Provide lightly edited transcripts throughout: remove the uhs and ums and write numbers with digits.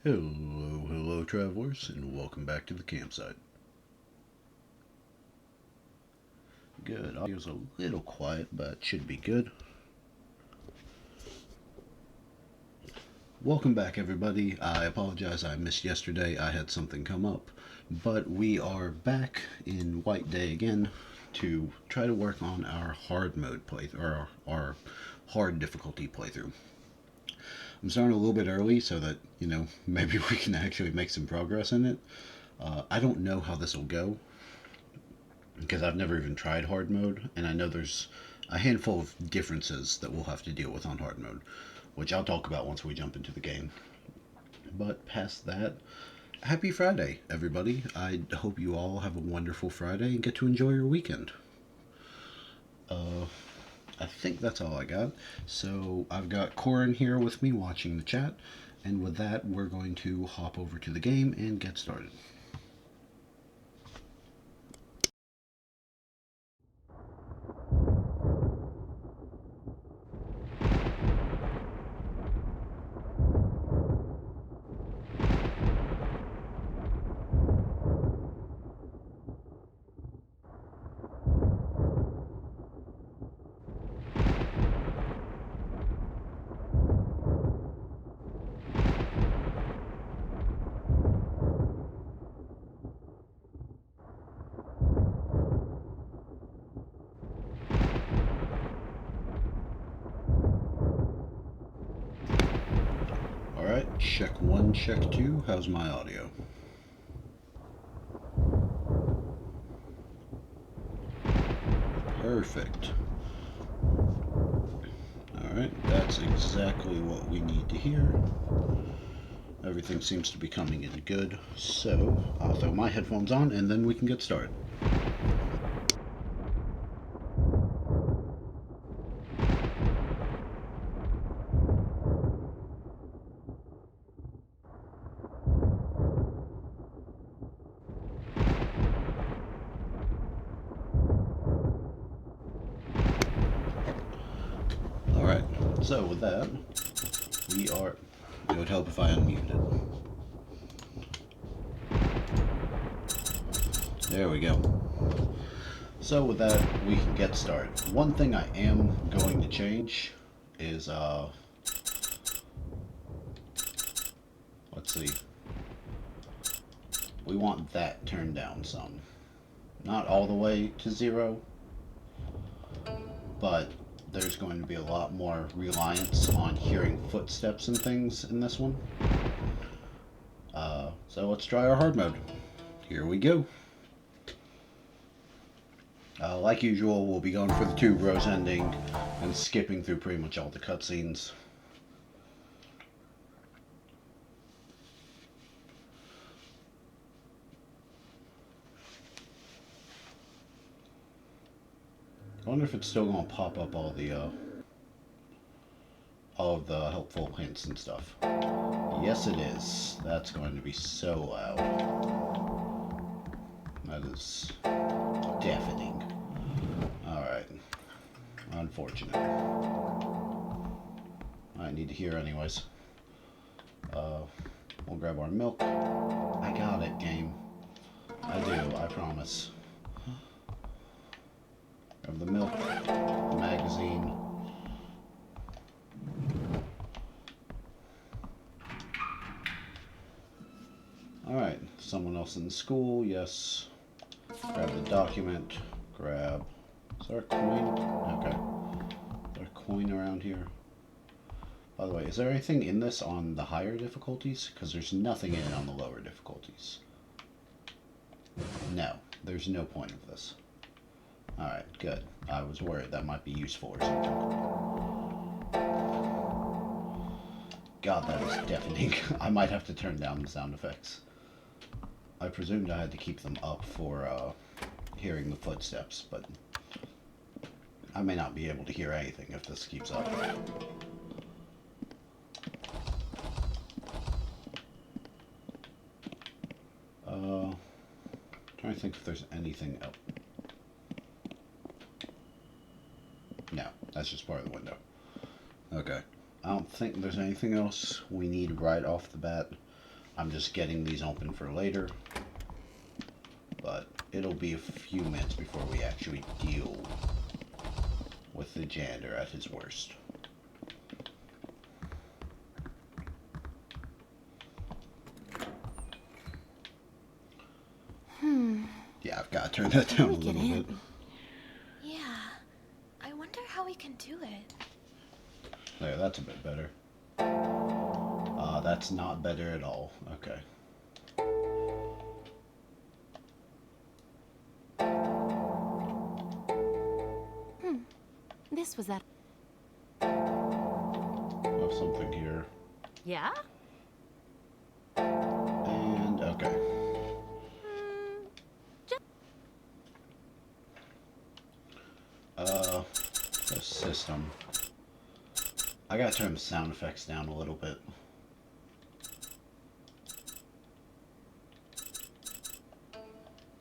Hello, hello, travelers, and welcome back to the campsite. Good. Audio's a little quiet, but should be good. Welcome back, everybody. I apologize I missed yesterday. I had something come up, but we are back in White Day again to try to work on our hard mode playthrough, or our hard difficulty playthrough. I'm starting a little bit early so that, maybe we can actually make some progress in it. I don't know how this will go, because I've never even tried hard mode, and I know there's a handful of differences that we'll have to deal with on hard mode, which I'll talk about once we jump into the game. But past that, happy Friday, everybody. I hope you all have a wonderful Friday and get to enjoy your weekend. Uh, I think that's all I got. So I've got Corin here with me watching the chat, and with that, we're going to hop over to the game and get started. All right, check one, check two. How's my audio? Perfect. Alright, that's exactly what we need to hear. Everything seems to be coming in good, so I'll throw my headphones on and then we can get started. Alright, so with that, we are. It would help if I unmuted it. There we go. So with that, we can get started. One thing I am going to change is, let's see. We want that turned down some. Not all the way to 0, but there's going to be a lot more reliance on hearing footsteps and things in this one. So let's try our hard mode. Here we go. Like usual, we'll be going for the Tuberose ending and skipping through pretty much all the cutscenes. I wonder if it's still going to pop up all of the helpful hints and stuff. Yes, it is. That's going to be so loud. That is deafening. Alright. Unfortunate. I need to hear anyways. We'll grab our milk. I got it, game. I do, I promise. Grab the milk, the magazine. Alright, someone else in the school, yes. Grab the document, grab. Is there a coin? Okay. Is there a coin around here? By the way, is there anything in this on the higher difficulties? Because there's nothing in it on the lower difficulties. No, there's no point of this. Alright, good. I was worried that might be useful or something. God, that is deafening. I might have to turn down the sound effects. I presumed I had to keep them up for hearing the footsteps, but I may not be able to hear anything if this keeps up. Trying to think if there's anything else. No, that's just part of the window. Okay. I don't think there's anything else we need right off the bat. I'm just getting these open for later, but it'll be a few minutes before we actually deal with the janitor at his worst. Yeah, I've got to turn that down a little bit. Yeah, I wonder how we can do it. There, that's a bit better. That's not better at all. Okay. This was that. Have something here. Yeah? And okay. The system. I gotta turn the sound effects down a little bit.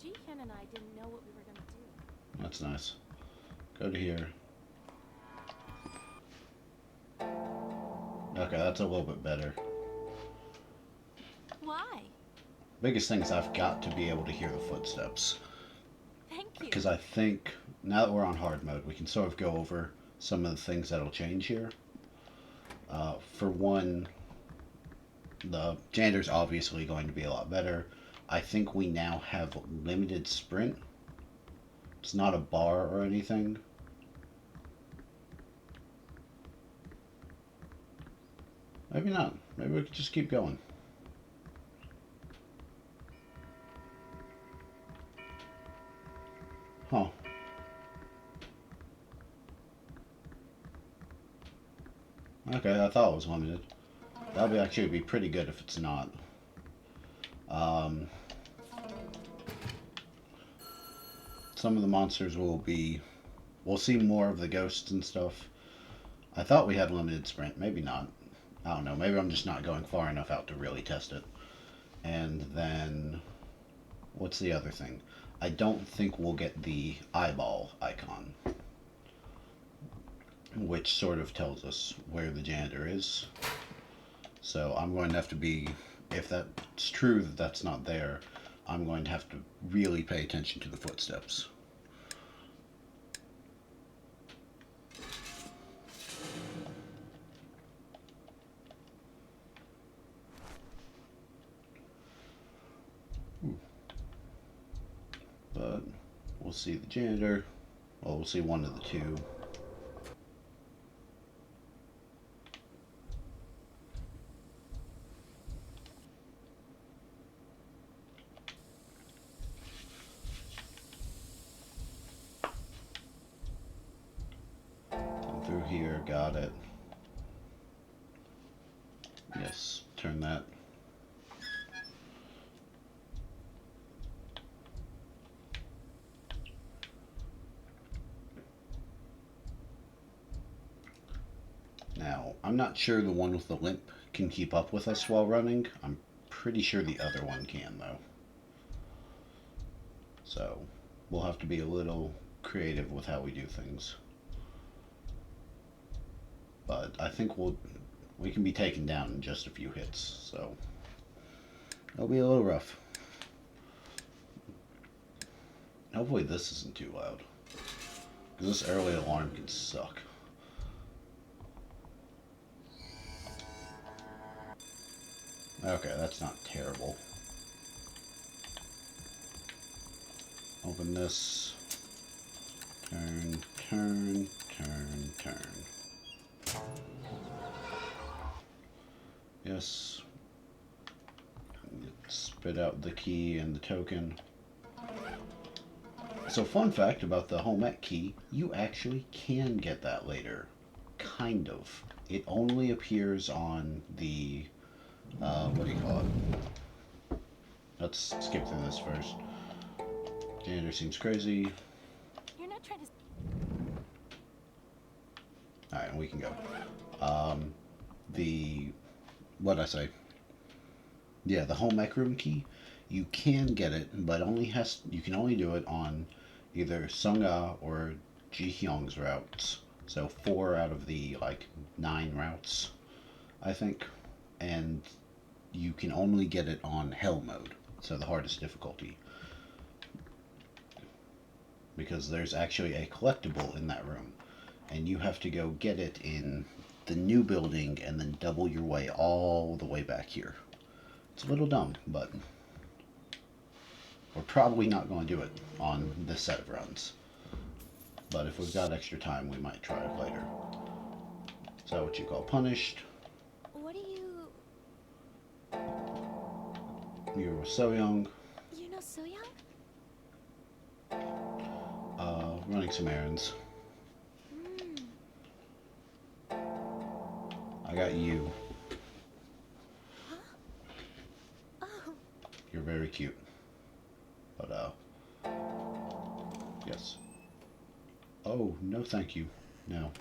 Jihan and I didn't know what we were gonna do. That's nice. Go to here. Okay, that's a little bit better. Why? Biggest thing is I've got to be able to hear the footsteps. Thank you. Because I think, now that we're on hard mode, we can sort of go over some of the things that'll change here. For one, the janitor's obviously going to be a lot better. I think we now have limited sprint. It's not a bar or anything. Maybe not. Maybe we could just keep going. Huh. Okay, I thought it was limited. That would actually be pretty good if it's not. Some of the monsters will be... We'll see more of the ghosts and stuff. I thought we had limited sprint. Maybe not. I don't know. Maybe I'm just not going far enough out to really test it. And then... What's the other thing? I don't think we'll get the eyeball icon, which sort of tells us where the janitor is. So I'm going to have to be, if that's true that that's not there, I'm going to have to really pay attention to the footsteps. But we'll see the janitor. Well, we'll see one of the two. Come through here, got it. Yes, turn that. Now, I'm not sure the one with the limp can keep up with us while running. I'm pretty sure the other one can, though. So, we'll have to be a little creative with how we do things. But I think we can be taken down in just a few hits, so it'll be a little rough. Hopefully this isn't too loud, because this early alarm can suck. Okay, that's not terrible. Open this. Turn, turn, turn, turn. Yes. Spit out the key and the token. So fun fact about the home ec key, you actually can get that later. Kind of. It only appears on the, what do you call it? Let's skip through this first. Janitor seems crazy. You're not trying to... Alright, we can go. What'd I say? Yeah, the home ec room key, you can get it, but you can only do it on either Sung-A or Ji-hyung's routes. So 4 out of the 9 routes, I think. And you can only get it on hell mode, so the hardest difficulty, because there's actually a collectible in that room, and you have to go get it in the new building and then double your way all the way back here. It's a little dumb, but we're probably not going to do it on this set of runs. But if we've got extra time, we might try it later. Is that what you call punished? What do you... You were so young. You know So Young? Running some errands. I got you. Huh? Oh. You're very cute. But, yes. Oh, no thank you. No.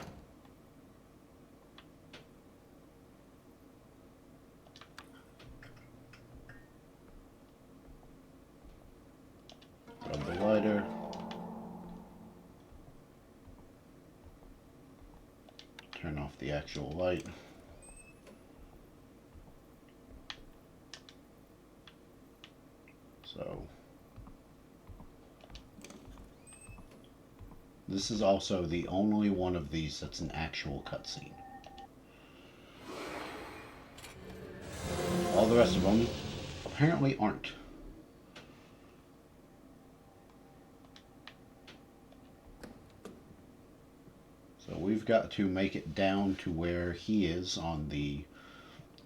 Grab the lighter. Turn off the actual light. So, this is also the only one of these that's an actual cutscene. All the rest of them apparently aren't. So we've got to make it down to where he is on the...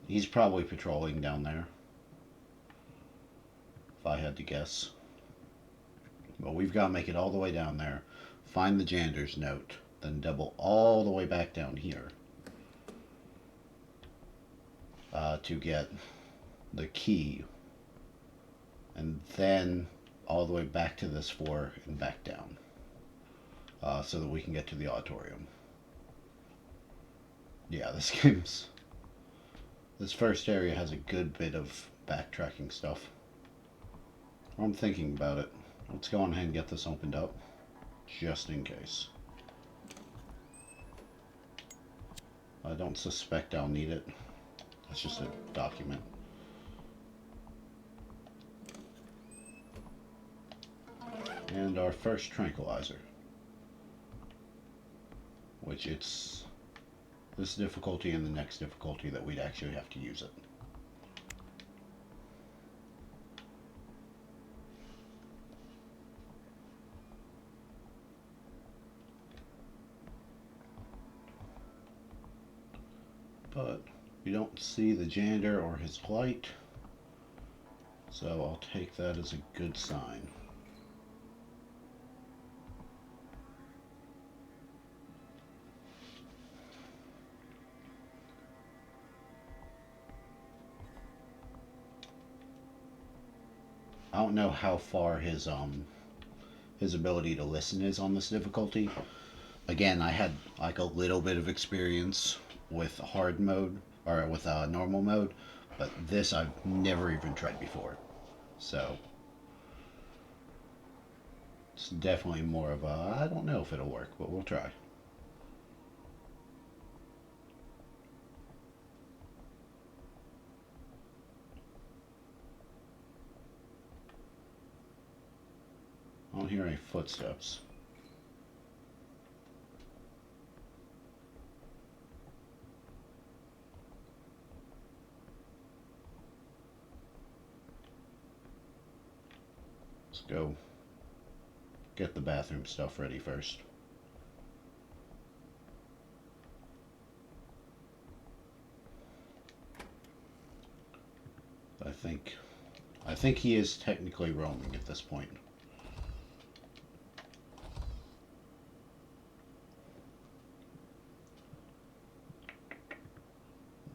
He's probably patrolling down there, if I had to guess. But we've got to make it all the way down there, find the janitor's note, then double all the way back down here to get the key, and then all the way back to this floor and back down, so that we can get to the auditorium. Yeah, this first area has a good bit of backtracking stuff. I'm thinking about it. Let's go on ahead and get this opened up, just in case. I don't suspect I'll need it. It's just a document. And our first tranquilizer. Which it's this difficulty and the next difficulty that we'd actually have to use it. But we don't see the janitor or his light, so I'll take that as a good sign. I don't know how far his ability to listen is on this difficulty. Again, I had like a little bit of experience with hard mode, or with normal mode, but this I've never even tried before. So it's definitely more of a, I don't know if it'll work, but we'll try. I don't hear any footsteps. Let's go get the bathroom stuff ready first. I think he is technically roaming at this point.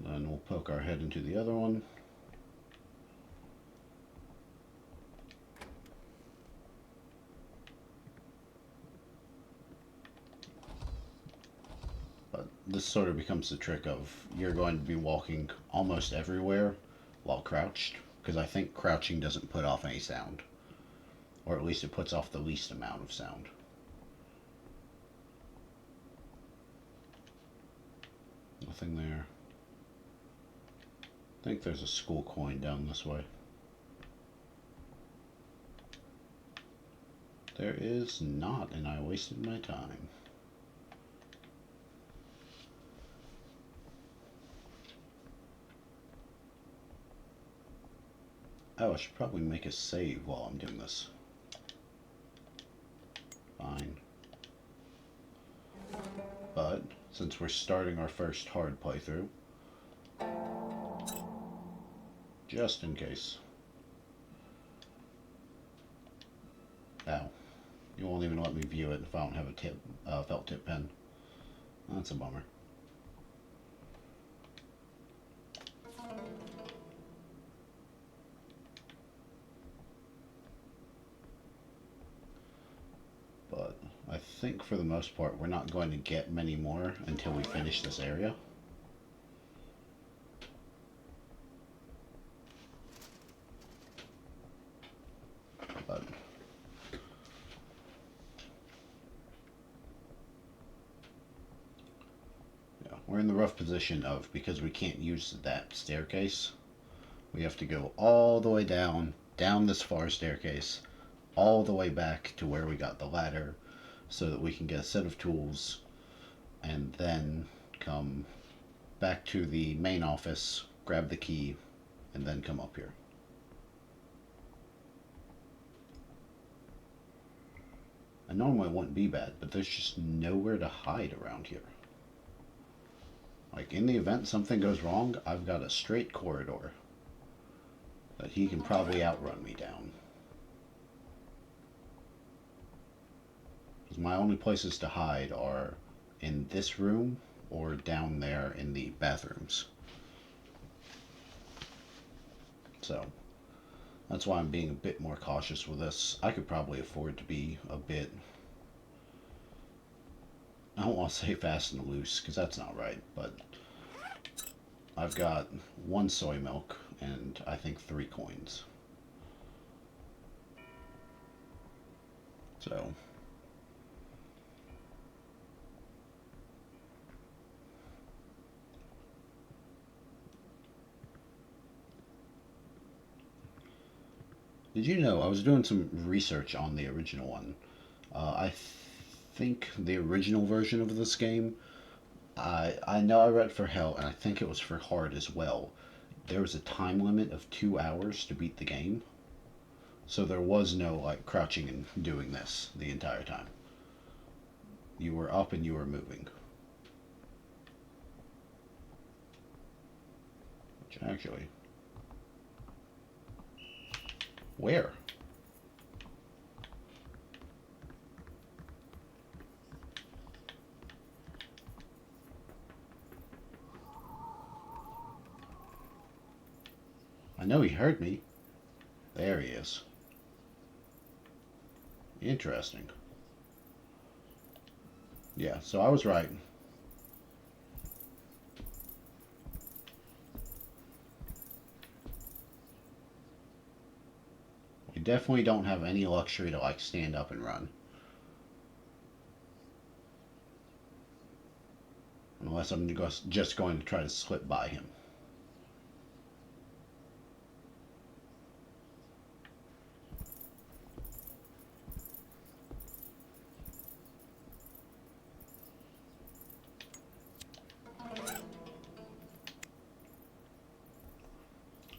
Then we'll poke our head into the other one. But this sort of becomes the trick of you're going to be walking almost everywhere while crouched, because I think crouching doesn't put off any sound. Or at least it puts off the least amount of sound. Nothing there. I think there's a school coin down this way. There is not, and I wasted my time. Oh, I should probably make a save while I'm doing this. Fine. But, since we're starting our first hard playthrough, just in case. Ow. You won't even let me view it if I don't have a felt tip pen. That's a bummer. But I think for the most part we're not going to get many more until we finish this area. But yeah, we're in the rough position of, because we can't use that staircase, we have to go all the way down this far staircase, all the way back to where we got the ladder, so that we can get a set of tools, and then come back to the main office, grab the key, and then come up here. And normally it wouldn't be bad, but there's just nowhere to hide around here. Like, in the event something goes wrong, I've got a straight corridor that he can probably outrun me down. Because my only places to hide are in this room or down there in the bathrooms. So that's why I'm being a bit more cautious with this. I could probably afford to be a bit, I don't want to say fast and loose, because that's not right, but I've got 1 soy milk and I think 3 coins. So did you know, I was doing some research on the original one. I think the original version of this game, I know I read for hell, and I think it was for hard as well. There was a time limit of 2 hours to beat the game. So there was no, like, crouching and doing this the entire time. You were up and you were moving. Which actually... Where? I know he heard me. There he is. Interesting. Yeah, so I was right. We definitely don't have any luxury to, like, stand up and run. Unless I'm just going to try to slip by him.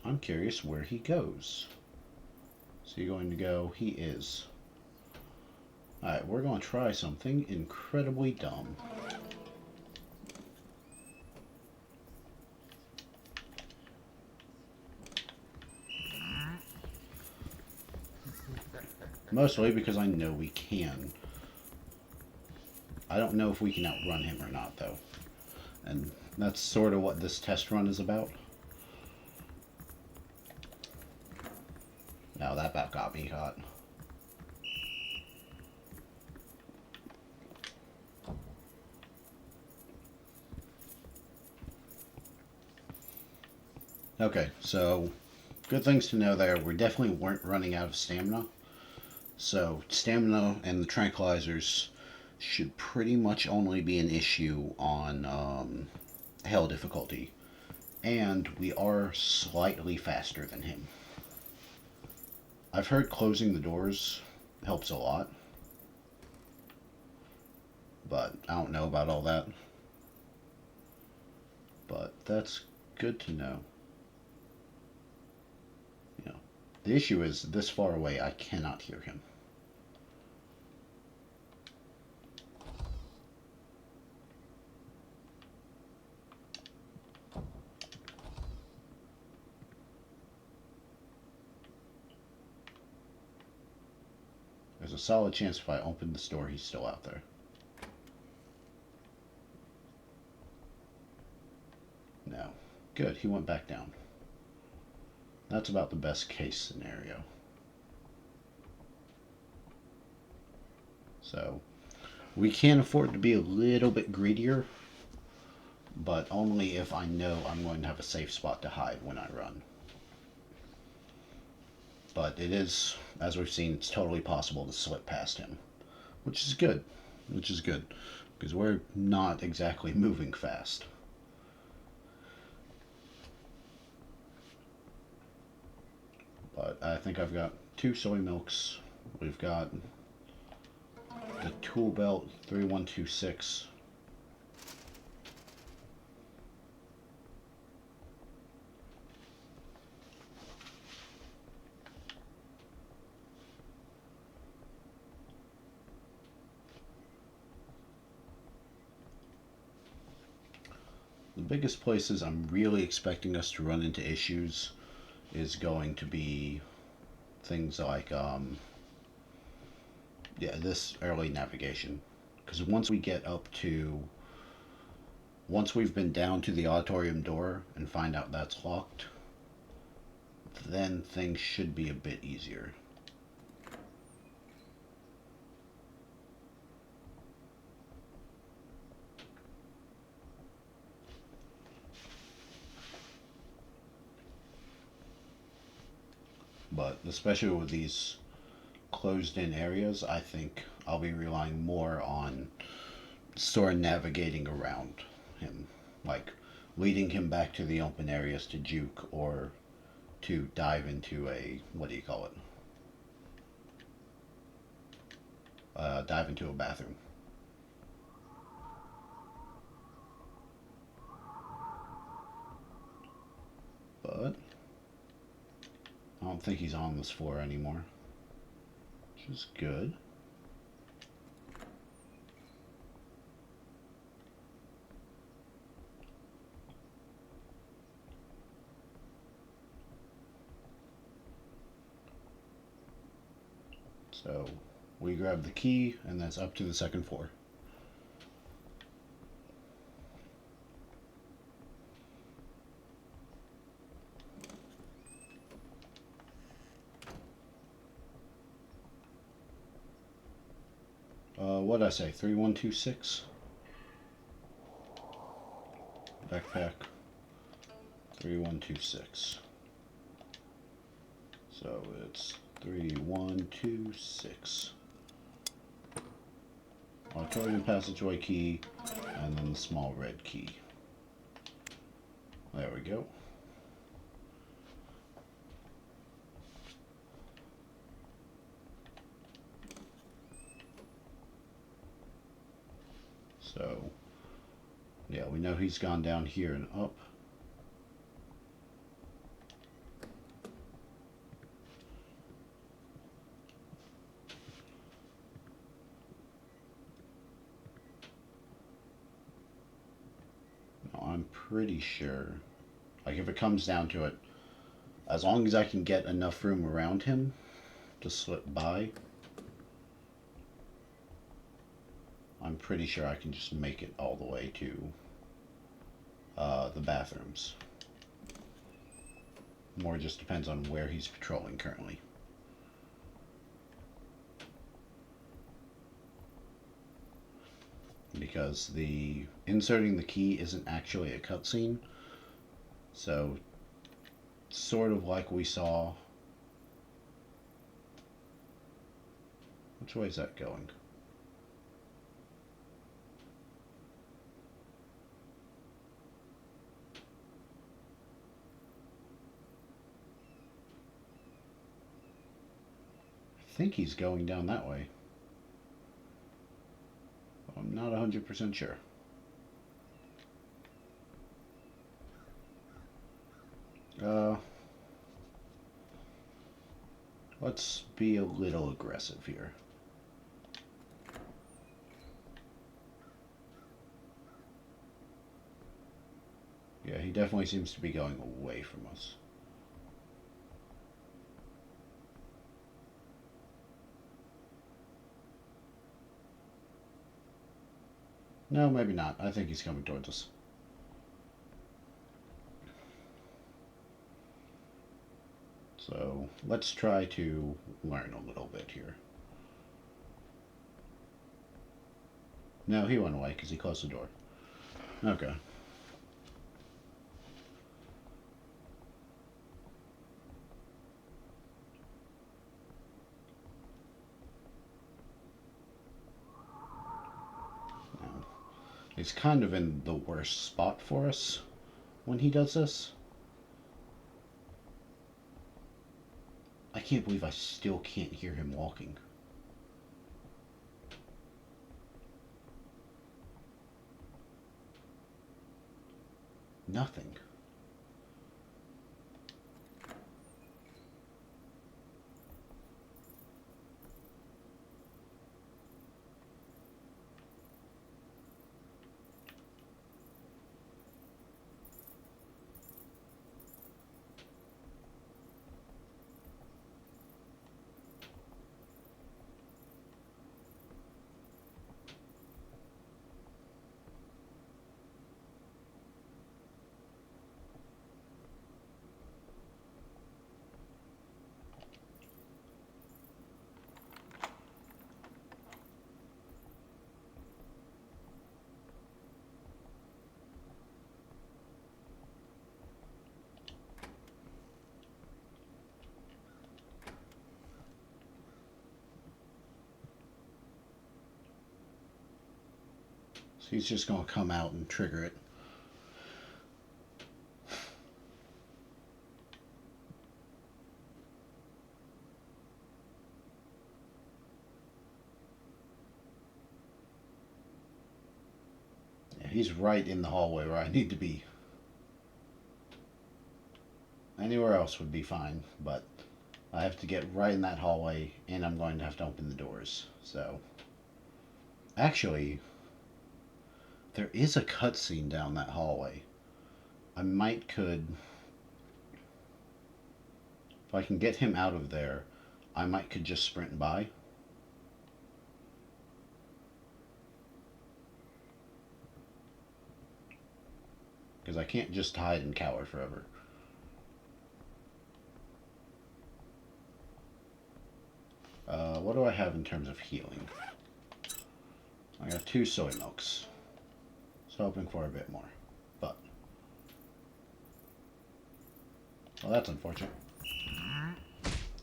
I'm curious where he goes. Is he going to go? He is. Alright, we're going to try something incredibly dumb. Mostly because I know we can. I don't know if we can outrun him or not, though. And that's sort of what this test run is about. Now that about got me hot. Okay, so good things to know there. We definitely weren't running out of stamina. So stamina and the tranquilizers should pretty much only be an issue on hell difficulty. and we are slightly faster than him. I've heard closing the doors helps a lot, but I don't know about all that. But that's good to know. You know, the issue is this far away I cannot hear him. There's a solid chance if I open this door he's still out there. No. Good, he went back down. That's about the best case scenario. So, we can afford to be a little bit greedier, but only if I know I'm going to have a safe spot to hide when I run. But it is, as we've seen, it's totally possible to slip past him, which is good. Which is good, because we're not exactly moving fast. But I think I've got 2 soy milks. We've got the tool belt 3126. The biggest places I'm really expecting us to run into issues is going to be things like this early navigation, because once we've been down to the auditorium door and find out that's locked, then things should be a bit easier. But especially with these closed in areas, I think I'll be relying more on sort of navigating around him, like leading him back to the open areas to juke or to dive into a, what do you call it? Dive into a bathroom. But I don't think he's on this floor anymore, which is good. So we grab the key, and that's up to the second floor. What'd I say? 3126? Backpack. 3126. So it's 3126. Auditorium passageway key, and then the small red key. There we go. So, yeah, we know he's gone down here and up. Now, I'm pretty sure, like if it comes down to it, as long as I can get enough room around him to slip by, I'm pretty sure I can just make it all the way to the bathrooms. More just depends on where he's patrolling currently. Because the inserting the key isn't actually a cutscene, so sort of like we saw. Which way is that going? think he's going down that way. I'm not 100% sure. Let's be a little aggressive here. Yeah, he definitely seems to be going away from us. No, maybe not. I think he's coming towards us. So let's try to learn a little bit here. No, he went away because he closed the door. Okay. Now, he's kind of in the worst spot for us when he does this. I can't believe I still can't hear him walking. Nothing. So he's just going to come out and trigger it. Yeah, he's right in the hallway where I need to be. Anywhere else would be fine, but I have to get right in that hallway, and I'm going to have to open the doors. So, actually, there is a cutscene down that hallway. I might could, if I can get him out of there, I might could just sprint by. Because I can't just hide and cower forever. What do I have in terms of healing? I got 2 soy milks. I was hoping for a bit more, but... Well, that's unfortunate.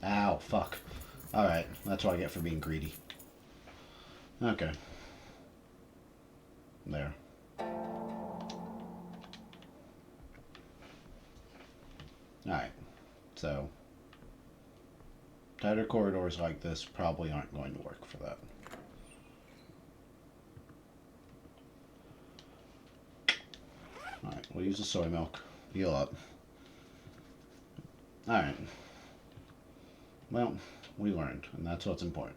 Ow, fuck. Alright, that's what I get for being greedy. Okay. There. Alright, so... tighter corridors like this probably aren't going to work for that. Alright, we'll use the soy milk. Heal up. Alright. Well, we learned, and that's what's important.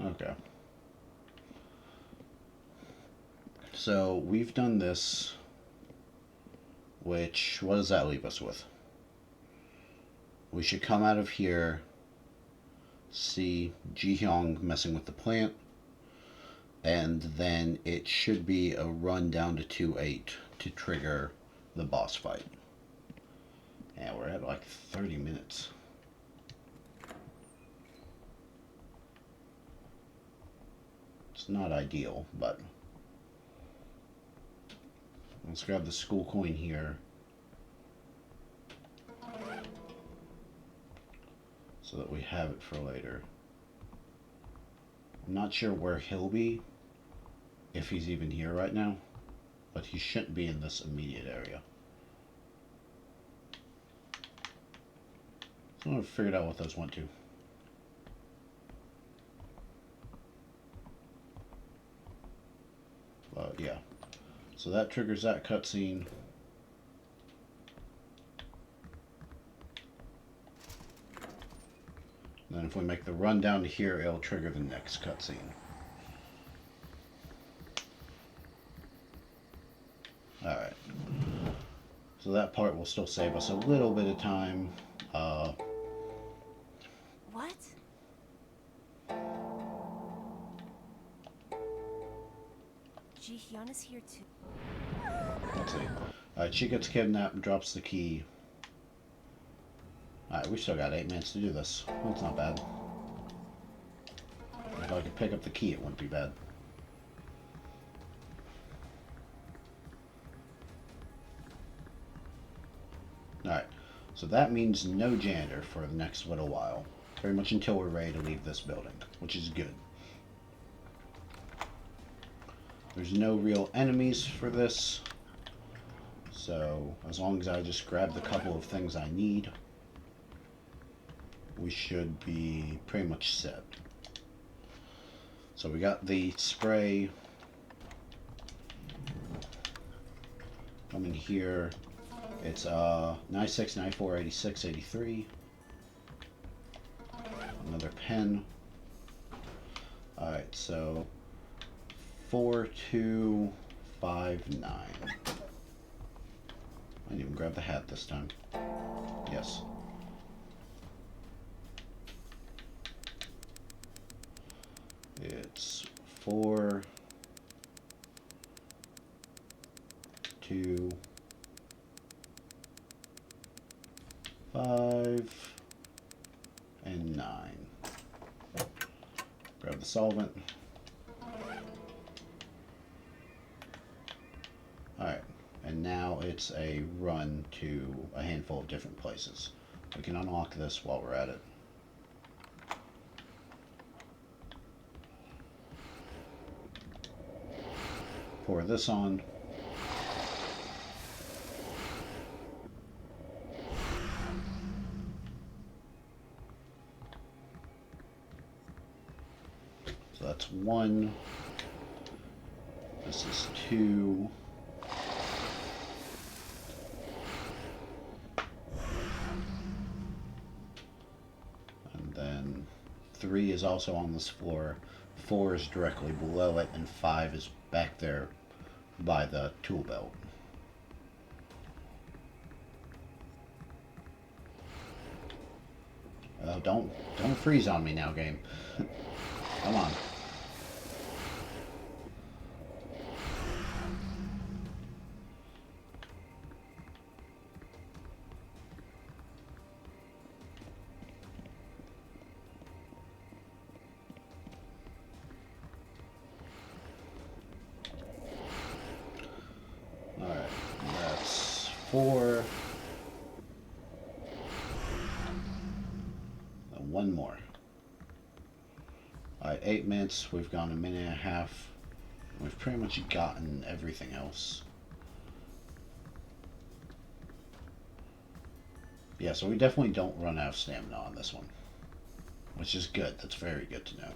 Okay. So we've done this, which, what does that leave us with? We should come out of here, see Ji-hyung messing with the plant, and then it should be a run down to 2-8 to trigger the boss fight. Yeah, we're at like 30 minutes. It's not ideal, but let's grab the school coin here. so that we have it for later. I'm not sure where he'll be, if he's even here right now, but he shouldn't be in this immediate area. So I'm going to figure out what those went to. Yeah. So that triggers that cutscene. Then if we make the run down to here, it'll trigger the next cutscene. Alright. So that part will still save us a little bit of time. What? Ji-hyun here too. Let's see. Alright, she gets kidnapped and drops the key. Alright, we still got 8 minutes to do this. That's not bad. If I could pick up the key, it wouldn't be bad. Alright, so that means no janitor for the next little while. Pretty much until we're ready to leave this building, which is good. There's no real enemies for this, so as long as I just grab the couple of things I need, we should be pretty much set. So we got the spray. Coming here, it's 96, 94, 86, 83. Another pen. Alright, so 4259. I didn't even grab the hat this time. Yes. It's 4, 2, 5, and 9. Grab the solvent. Alright, and now it's a run to a handful of different places. We can unlock this while we're at it. Pour this on. So that's 1. This is 2. And then 3 is also on this floor. 4 is directly below it, and 5 is back there by the tool belt. Oh, don't freeze on me now, game. Come on. Alright, that's 4. And 1 more. Alright, 8 minutes. We've gone a minute and a half. We've pretty much gotten everything else. Yeah, so we definitely don't run out of stamina on this one. Which is good. That's very good to know.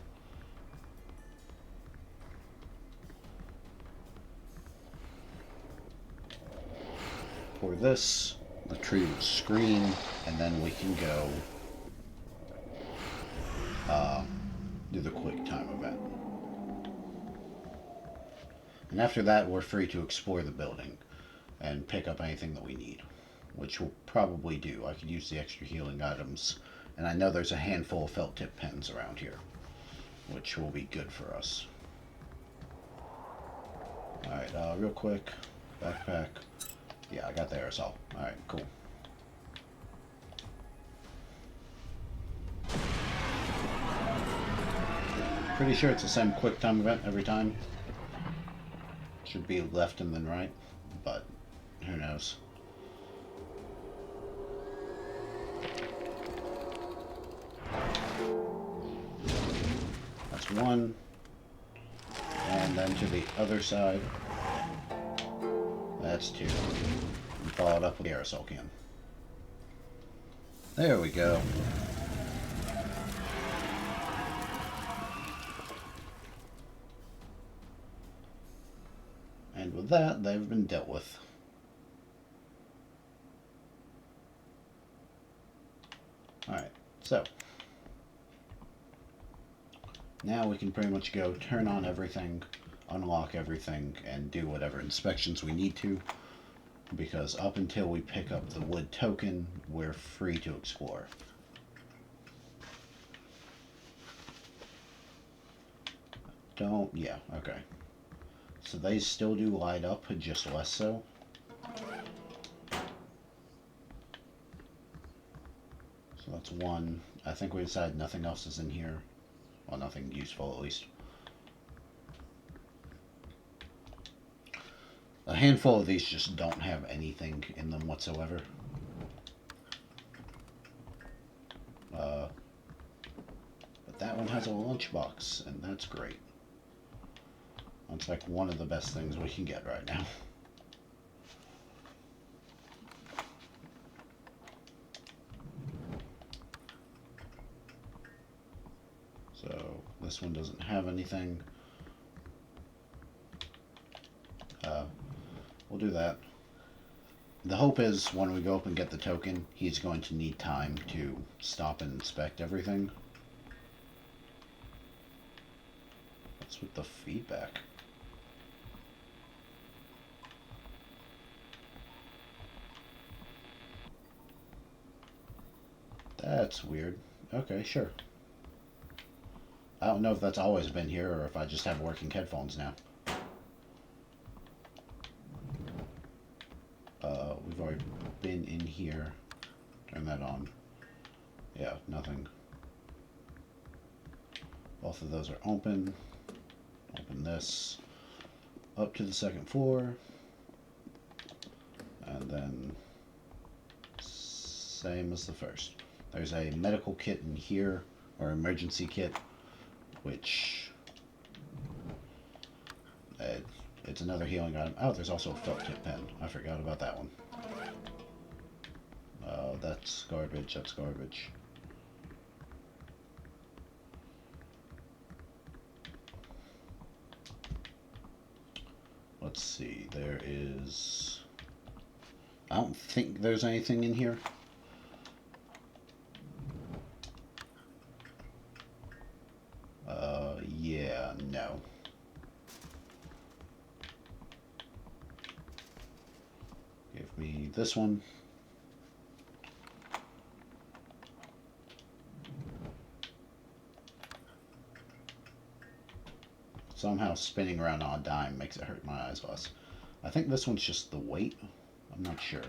For this, the tree will scream, and then we can go do the quick time event. And after that, we're free to explore the building and pick up anything that we need, which we'll probably do. I could use the extra healing items, and I know there's a handful of felt tip pens around here, which will be good for us. Alright, real quick, backpack. Yeah, I got the aerosol. Alright, cool. Pretty sure it's the same quick time event every time. Should be left and then right, but who knows. That's one. And then to the other side. That's two. And follow it up with the aerosol can. There we go. And with that, they've been dealt with. Alright, so now we can pretty much go turn on everything, unlock everything, and do whatever inspections we need to, because up until we pick up the wood token, we're free to explore. Yeah, okay. So they still do light up, just less so. So that's one. I think we decided nothing else is in here. Well, nothing useful, at least. A handful of these just don't have anything in them whatsoever. But that one has a lunchbox, and that's great. That's like one of the best things we can get right now. So this one doesn't have anything. We'll do that. The hope is when we go up and get the token, he's going to need time to stop and inspect everything. What's with the feedback? That's weird. Okay, sure. I don't know if that's always been here or if I just have working headphones now. We've already been in here. Turn that on. Yeah, nothing. Both of those are open. Open this. Up to the second floor. And then same as the first. There's a medical kit in here, or emergency kit, which it's another healing item. Oh, there's also a felt tip pen. I forgot about that one. That's garbage. That's garbage. Let's see. There is. I don't think there's anything in here. Yeah, no. Give me this one. Somehow spinning around on a dime makes it hurt my eyes less. I think this one's just the weight. I'm not sure.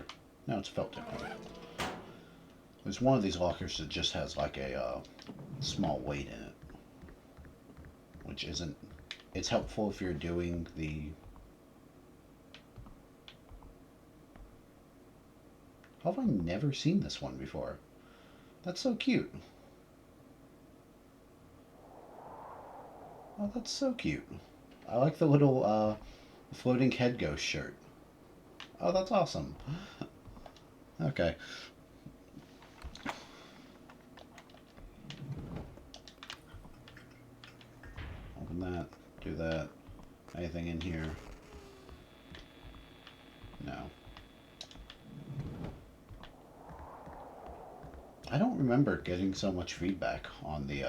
No, it's felt tip. There's one of these lockers that just has like a small weight in it, which isn't. It's helpful if you're doing the. How have I never seen this one before? That's so cute. Oh, that's so cute. I like the little floating head ghost shirt. Oh, that's awesome. Okay. Open that. Do that. Anything in here? No. I don't remember getting so much feedback on the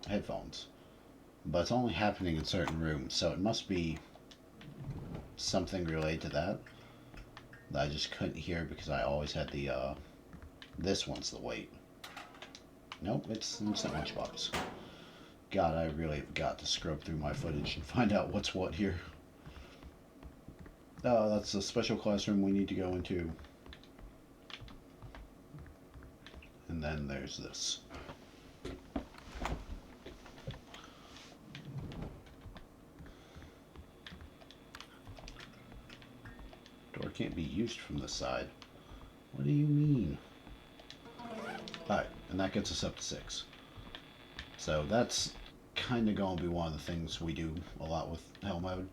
headphones. But it's only happening in certain rooms, so it must be something related to that I just couldn't hear because I always had the, this one's the weight. Nope, it's instant lunchbox. God, I really have got to scrub through my footage and find out what's what here. Oh, that's a special classroom we need to go into. And then there's this. Door can't be used from the side. What do you mean? Alright, and that gets us up to 6. So that's kind of going to be one of the things we do a lot with Hell Mode.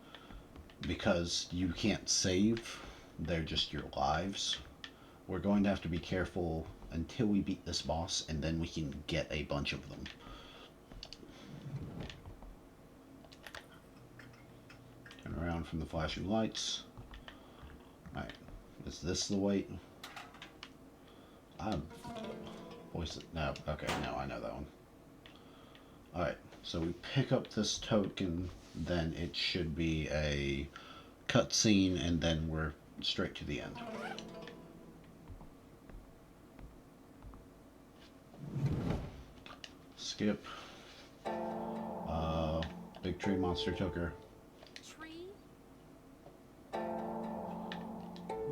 Because you can't save, they're just your lives. We're going to have to be careful until we beat this boss, and then we can get a bunch of them. Turn around from the flashing lights. Alright, is this the wait? Voice it. No, okay, no, I know that one. Alright, so we pick up this token, then it should be a cutscene, and then we're straight to the end. Skip. Big tree monster took her. Tree?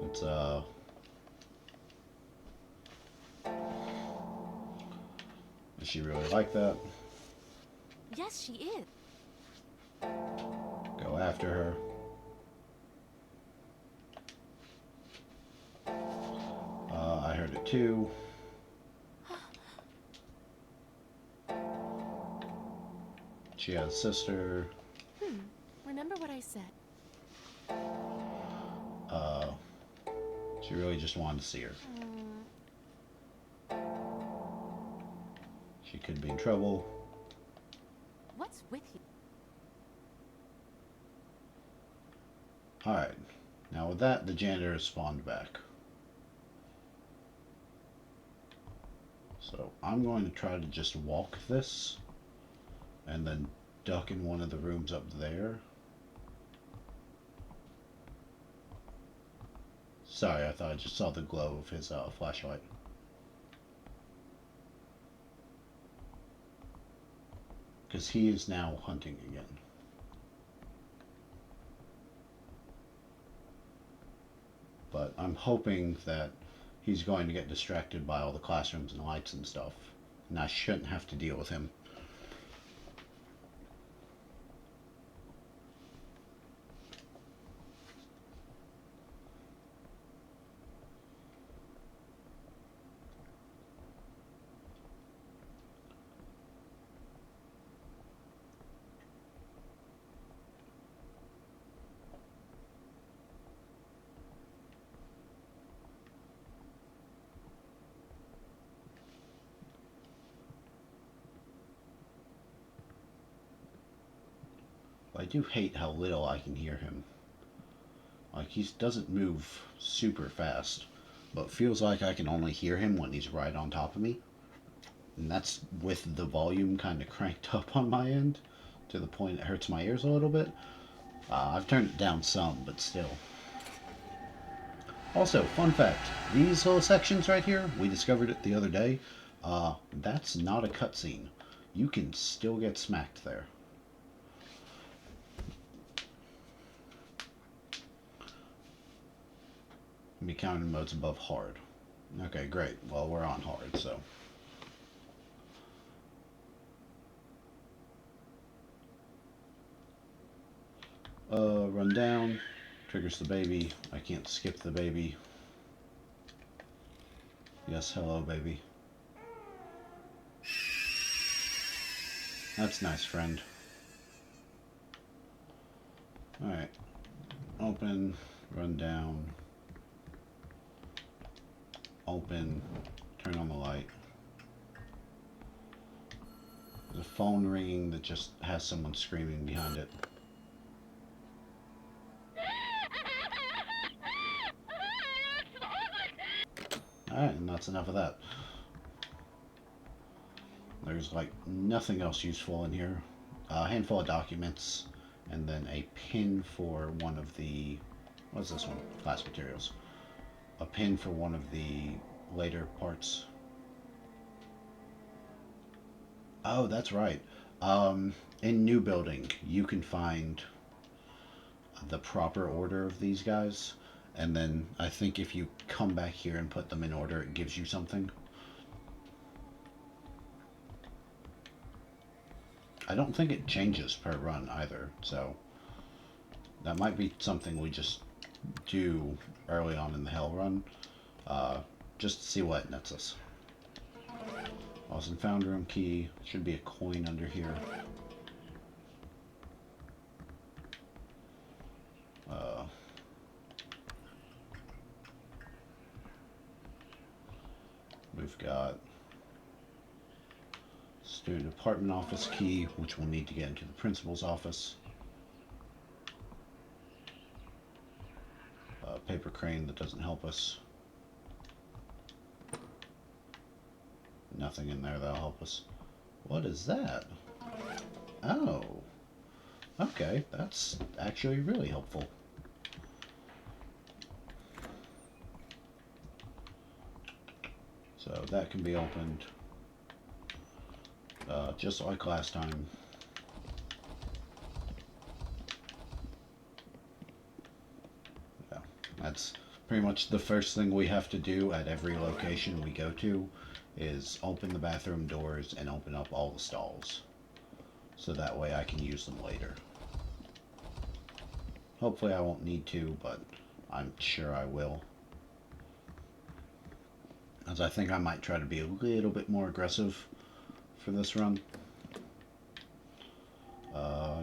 It's Does she really like that? Yes, she is. Go after her. I heard it too. She has a sister. Remember what I said. She really just wanted to see her. She could be in trouble. What's with you? Alright. Now with that, the janitor has spawned back. So I'm going to try to just walk this and then duck in one of the rooms up there. Sorry, I thought I just saw the glow of his flashlight. Because he is now hunting again. But I'm hoping that he's going to get distracted by all the classrooms and lights and stuff. And I shouldn't have to deal with him. I do hate how little I can hear him. Like, he doesn't move super fast, but feels like I can only hear him when he's right on top of me. And that's with the volume kind of cranked up on my end, to the point it hurts my ears a little bit. I've turned it down some, but still. Also, fun fact, these little sections right here, we discovered it the other day, that's not a cutscene. You can still get smacked there. Be counting modes above hard. Okay, great. Well, we're on hard, so. Run down. Triggers the baby. I can't skip the baby. Yes, hello, baby. That's nice, friend. Alright. Open. Run down. Open, turn on the light. There's a phone ringing that just has someone screaming behind it. Alright, and that's enough of that. There's like nothing else useful in here. A handful of documents, and then a pin for one of the... What's this one? Class materials. A pin for one of the later parts. Oh, that's right. In New Building, you can find the proper order of these guys, and then I think if you come back here and put them in order, it gives you something. I don't think it changes per run either, so that might be something we just do early on in the Hell run, just to see what nets us. Lost and found room key. Should be a coin under here. we've got student apartment office key, which we'll need to get into the principal's office. Paper crane that doesn't help us. Nothing in there that'll help us. What is that? Oh. Okay, that's actually really helpful. So that can be opened just like last time. Yeah, that's pretty much the first thing we have to do at every location we go to is open the bathroom doors and open up all the stalls. So that way I can use them later. Hopefully I won't need to, but I'm sure I will. As I think I might try to be a little bit more aggressive for this run.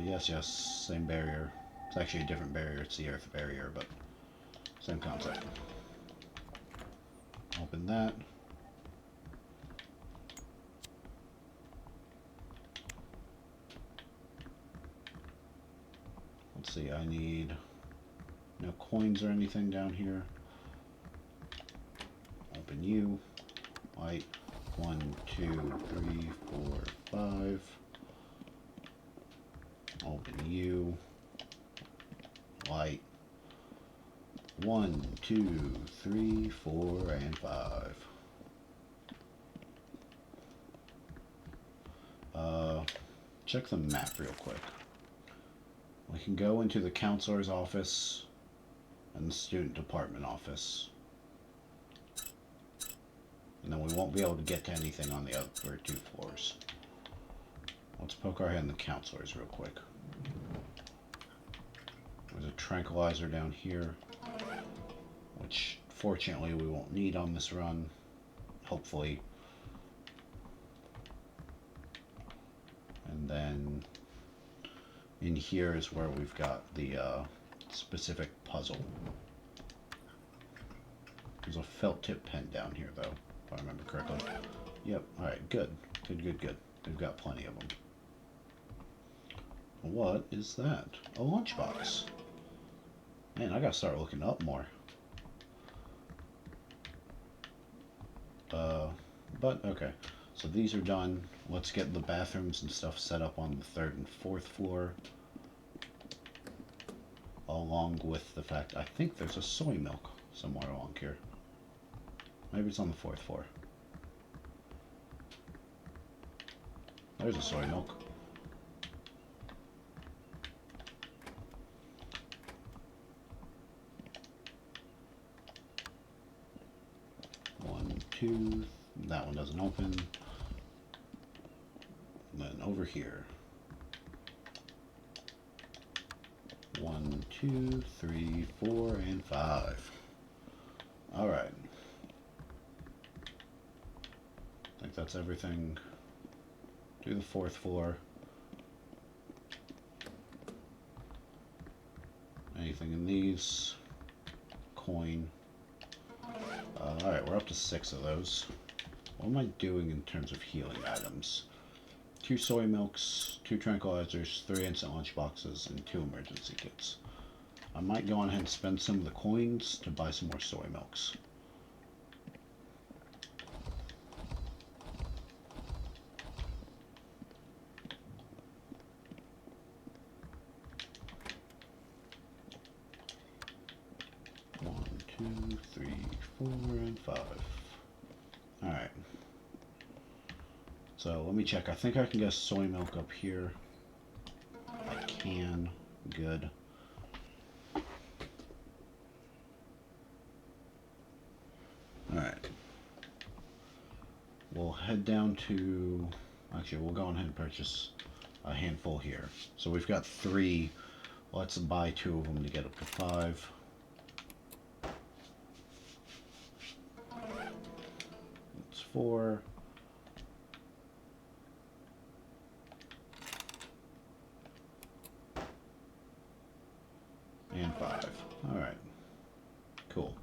Yes, same barrier. It's actually a different barrier, it's the earth barrier, but same concept. Open that. Let's see, I need no coins or anything down here. Open you. Light. 1, 2, 3, 4, 5. Open you. Light. 1, 2, 3, 4, and 5. Check the map real quick. We can go into the counselor's office and the student department office. And then we won't be able to get to anything on the other 2 floors. Let's poke our head in the counselor's real quick. There's a tranquilizer down here, which fortunately we won't need on this run, hopefully. And then in here is where we've got the specific puzzle. There's a felt tip pen down here though, if I remember correctly. Yep, alright, good. Good. We've got plenty of them. What is that? A lunchbox. Man, I gotta start looking up more. But okay. So these are done. Let's get the bathrooms and stuff set up on the 3rd and 4th floor. Along with the fact I think there's a soy milk somewhere along here. Maybe it's on the 4th floor. There's a soy milk. One, two. That one doesn't open. And then over here. 1, 2, 3, 4, and 5. Alright. I think that's everything. Do the 4th floor. Anything in these? Coin. Alright, we're up to 6 of those. What am I doing in terms of healing items? 2 soy milks, 2 tranquilizers, 3 instant lunch boxes, and 2 emergency kits. I might go on ahead and spend some of the coins to buy some more soy milks. One, 2, 3, 4, and 5. Alright. So let me check. I think I can get soy milk up here. I can. Good. Alright. We'll head down to... Actually, we'll go ahead and purchase a handful here. So we've got 3. Let's buy 2 of them to get up to 5. That's 4. And 5. Alright. Cool.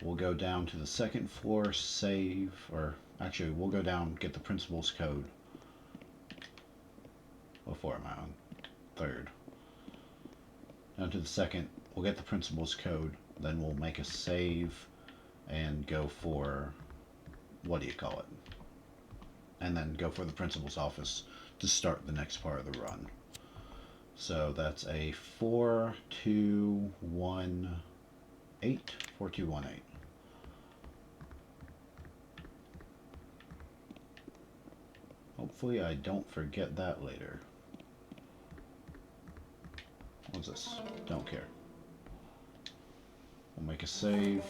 We'll go down to the second floor, save, or actually, we'll go down, get the principal's code. What floor am I on? Third. Down to the second, we'll get the principal's code, then we'll make a save and go for, what do you call it? And then go for the principal's office to start the next part of the run. So that's a 4218. 4218. Hopefully I don't forget that later. What's this? Don't care. We'll make a save.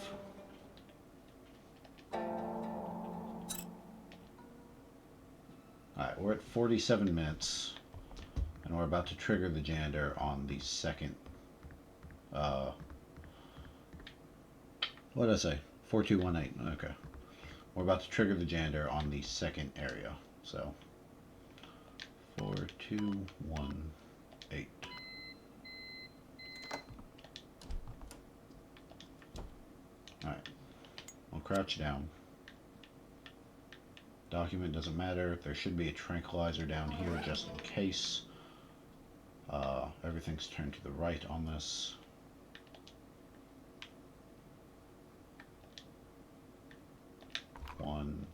Alright, we're at 47 minutes. And we're about to trigger the janitor on the second, what did I say? 4218, okay. We're about to trigger the janitor on the second area, so 4218. Alright, we'll crouch down. Document doesn't matter. There should be a tranquilizer down here just in case. Everything's turned to the right on this. One,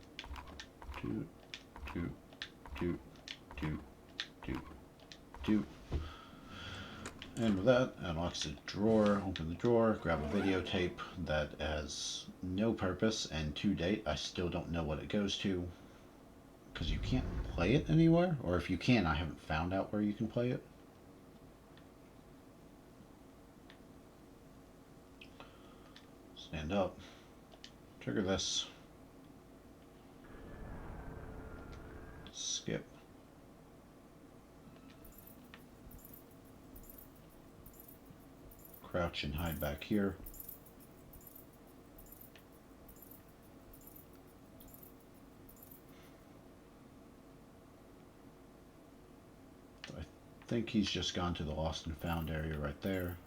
two, two, two, two, two, two. And with that, unlocks the drawer, open the drawer, grab a videotape that has no purpose, and to date, I still don't know what it goes to. Because you can't play it anywhere, or if you can, I haven't found out where you can play it. Stand up, trigger this, skip, crouch and hide back here. I think he's just gone to the lost and found area right there.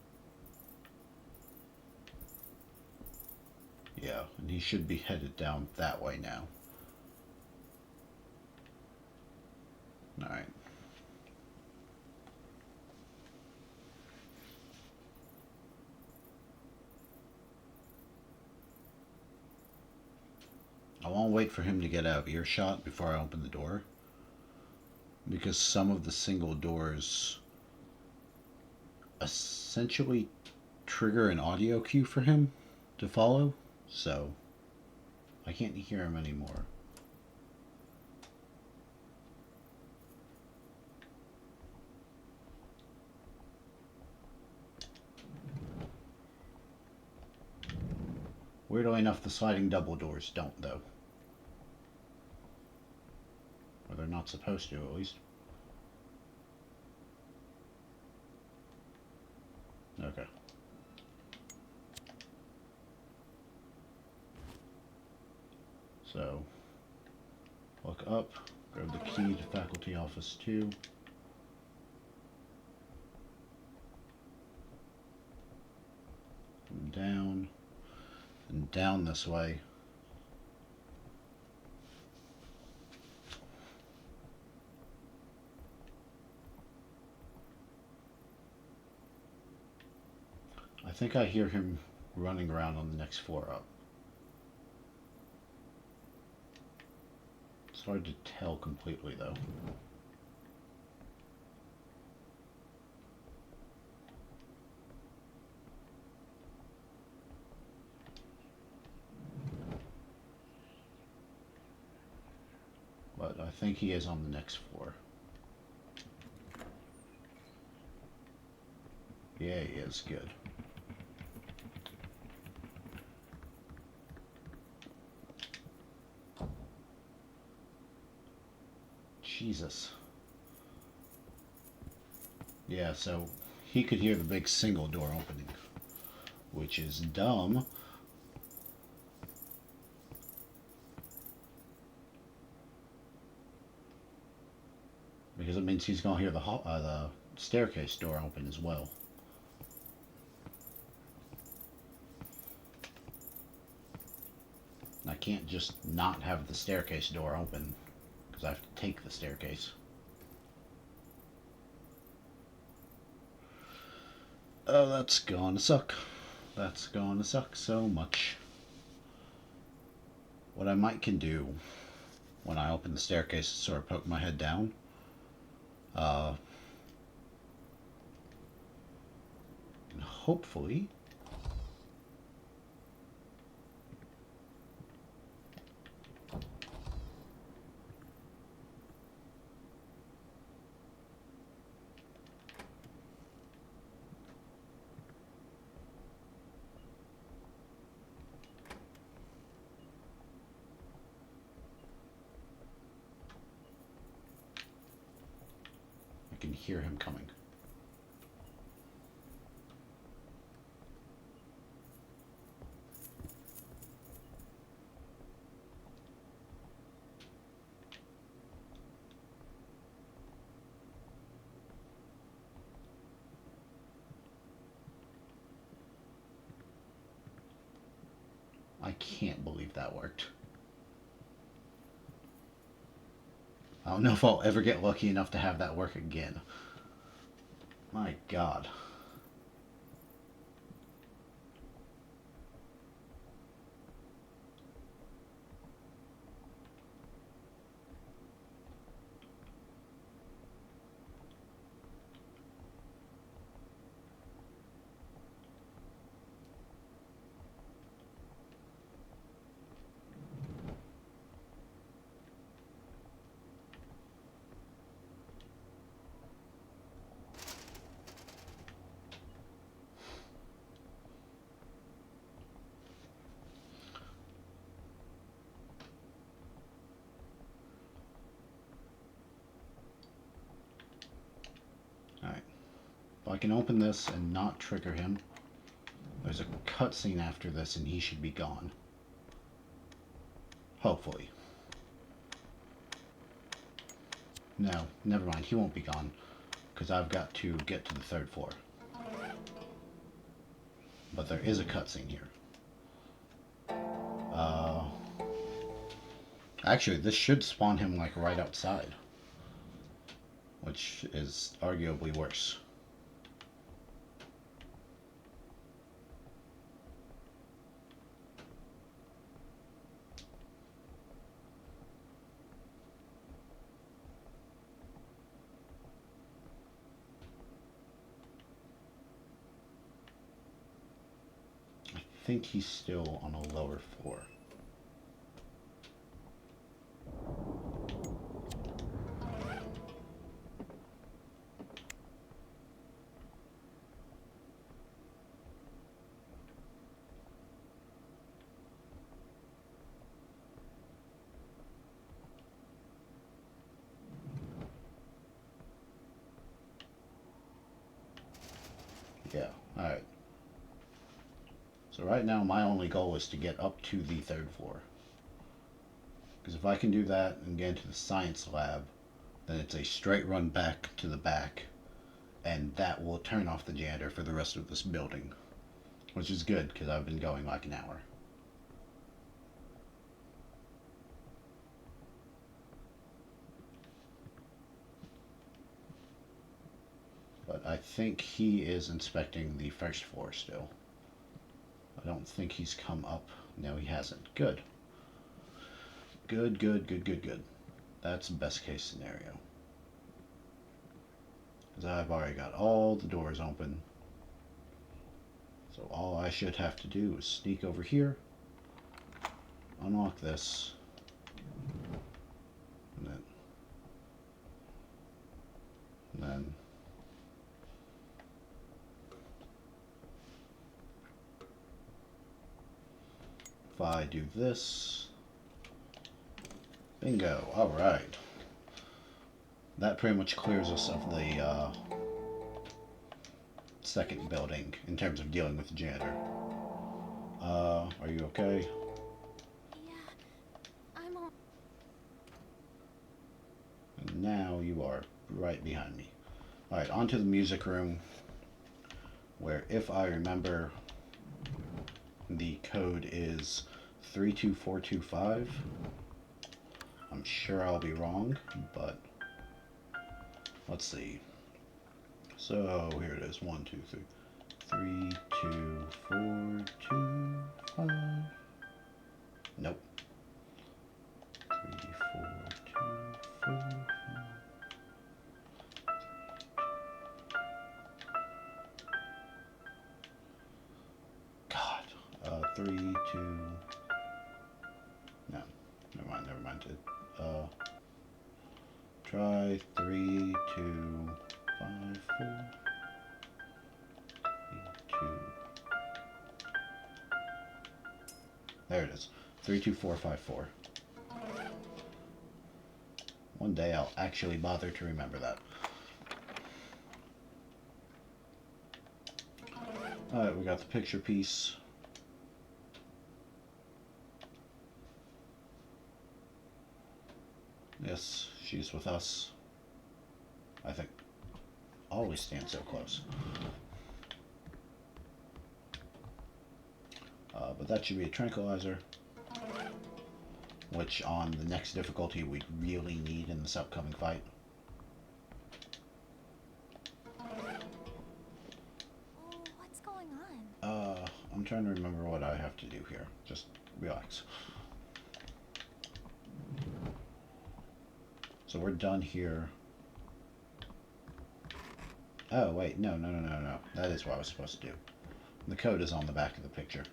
Yeah, and he should be headed down that way now. Alright. I won't wait for him to get out of earshot before I open the door, because some of the single doors essentially trigger an audio cue for him to follow. So, I can't hear him anymore. Weirdly enough, the sliding double doors don't, though. Or they're not supposed to, at least. Okay. So, look up, grab the key to faculty office 2. Down, and down this way. I think I hear him running around on the next floor up. It's hard to tell completely, though. But I think he is on the next floor. Yeah, he is. Good. Jesus. Yeah, so he could hear the big single door opening, which is dumb. Because it means he's going to hear the staircase door open as well. I can't just not have the staircase door open, because I have to take the staircase. Oh, that's gonna suck. That's gonna suck so much. What I might can do when I open the staircase is sort of poke my head down. And hopefully I can hear him coming. I can't believe that worked. I don't know if I'll ever get lucky enough to have that work again. My God. Alright. If I can open this and not trigger him, there's a cutscene after this and he should be gone. Hopefully. No, never mind. He won't be gone. Because I've got to get to the 3rd floor. But there is a cutscene here. Actually, this should spawn him like right outside. Which is arguably worse. I think he's still on a lower floor. Yeah, alright. So right now my only goal is to get up to the 3rd floor. Because if I can do that and get into the science lab, then it's a straight run back to the back, and that will turn off the janitor for the rest of this building. Which is good, because I've been going like an hour. But I think he is inspecting the 1st floor still. I don't think he's come up. No, he hasn't. Good. Good, good, good, good, good. That's the best case scenario. Because I've already got all the doors open. So all I should have to do is sneak over here, unlock this, and then if I do this, bingo, alright. That pretty much clears us of the 2nd building in terms of dealing with the janitor. Are you okay? Yeah, I'm all. And now you are right behind me. Alright, on to the music room, where if I remember, the code is 32425. I'm sure I'll be wrong, but let's see. So here it is. 1, 2, 3. 32425. Nope. 34245. God. 3, 2. No. Never mind. Try 3, 2, 5, 4. 2. There it is. 32454. One day I'll actually bother to remember that. Alright, we got the picture piece. Yes, she's with us. I think. Always stand so close. But that should be a tranquilizer, which on the next difficulty we really need in this upcoming fight. What's going on? I'm trying to remember what I have to do here. Just relax. So we're done here. Oh, wait, no. That is what I was supposed to do. The code is on the back of the picture.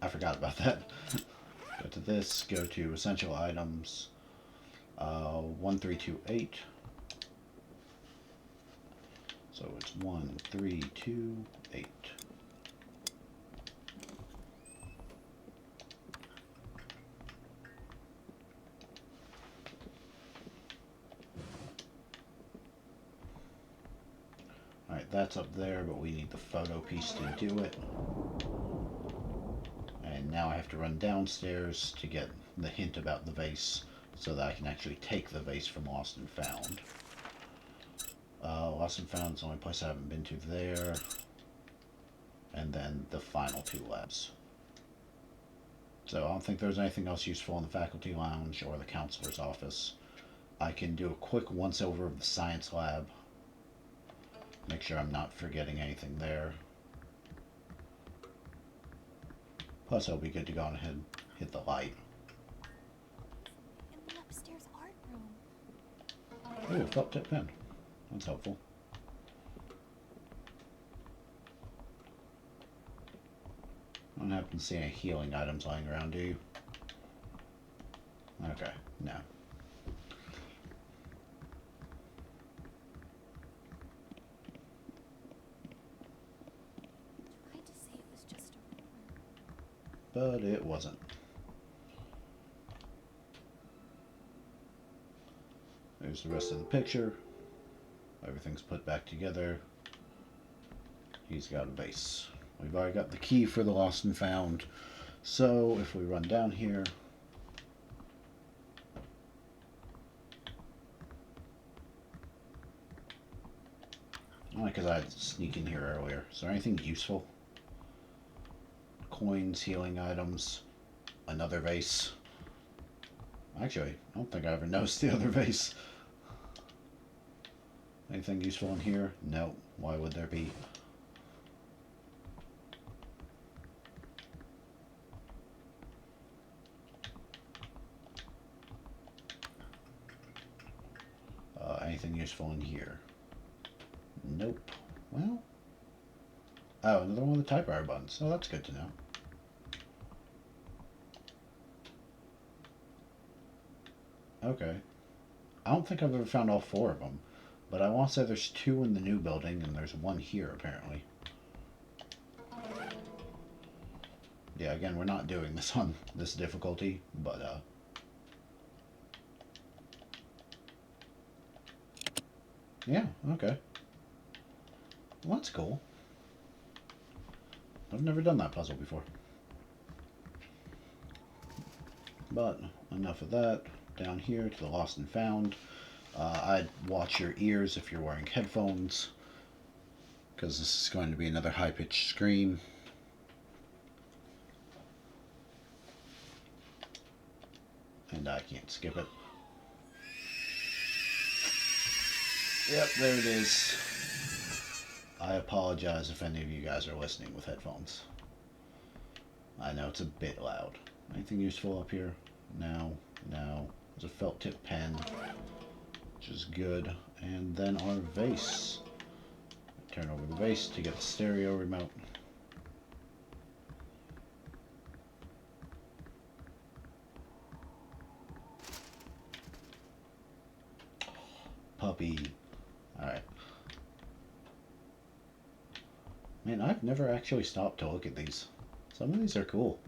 I forgot about that. Go to this, go to essential items, 1328. So it's 1328. Alright, that's up there, but we need the photo piece to do it. And now I have to run downstairs to get the hint about the vase so that I can actually take the vase from Lost and Found. Lost and Found is the only place I haven't been to there. And then the final 2 labs. So I don't think there's anything else useful in the faculty lounge or the counselor's office. I can do a quick once over of the science lab. Make sure I'm not forgetting anything there. Plus, I'll be good to go on ahead and hit the light. In the upstairs art room. Ooh, felt tip pen. That's helpful. I don't happen to see any healing items lying around, do you? Okay, no. Tried to say it was just a rumor. But it wasn't. There's the rest of the picture. Everything's put back together. He's got a vase. We've already got the key for the Lost and Found. So if we run down here, only because I had to sneak in here earlier. Is there anything useful? Coins, healing items, another vase. Actually, I don't think I ever noticed the other vase. Anything useful in here? No. Why would there be? Anything useful in here? Nope. Well. Oh, another one of the typewriter buttons. Oh, that's good to know. Okay. I don't think I've ever found all 4 of them. But I want to say there's 2 in the new building, and there's 1 here, apparently. Yeah, again, we're not doing this on this difficulty, but, yeah, okay. Well, that's cool. I've never done that puzzle before. But, enough of that. Down here to the Lost and Found. I'd watch your ears if you're wearing headphones. because this is going to be another high-pitched scream. And I can't skip it. Yep, there it is. I apologize if any of you guys are listening with headphones. I know it's a bit loud. Anything useful up here? No, no. There's a felt tip pen, which is good. And then our vase. Turn over the vase to get the stereo remote. Puppy. Alright. Man, I've never actually stopped to look at these. Some of these are cool.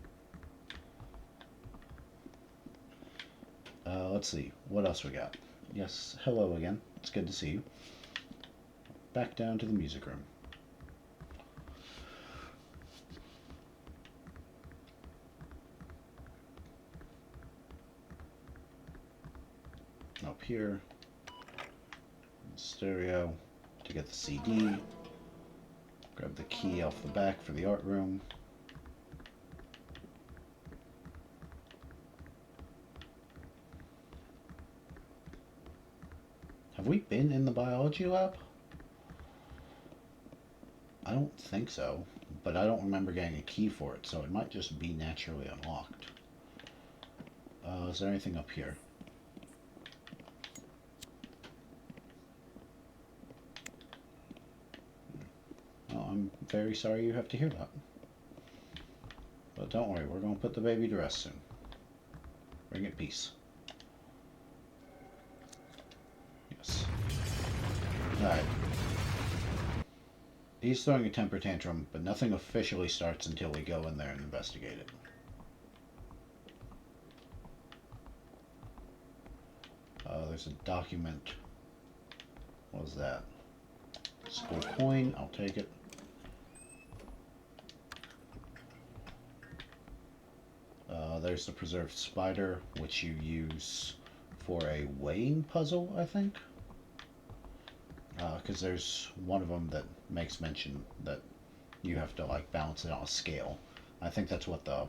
Let's see. What else we got? Yes, hello again. It's good to see you. Back down to the music room. Up here. Stereo to get the CD. Grab the key off the back for the art room. Have we been in the biology lab? I don't think so, but I don't remember getting a key for it, so it might just be naturally unlocked. Is there anything up here? Oh, I'm very sorry you have to hear that. But don't worry, we're going to put the baby to rest soon. Bring it peace. Yes. Alright. He's throwing a temper tantrum, but nothing officially starts until we go in there and investigate it. There's a document. What was that? School coin. I'll take it. There's the preserved spider, which you use for a weighing puzzle, I think. Because there's one of them that makes mention that you have to like balance it on a scale. I think that's what the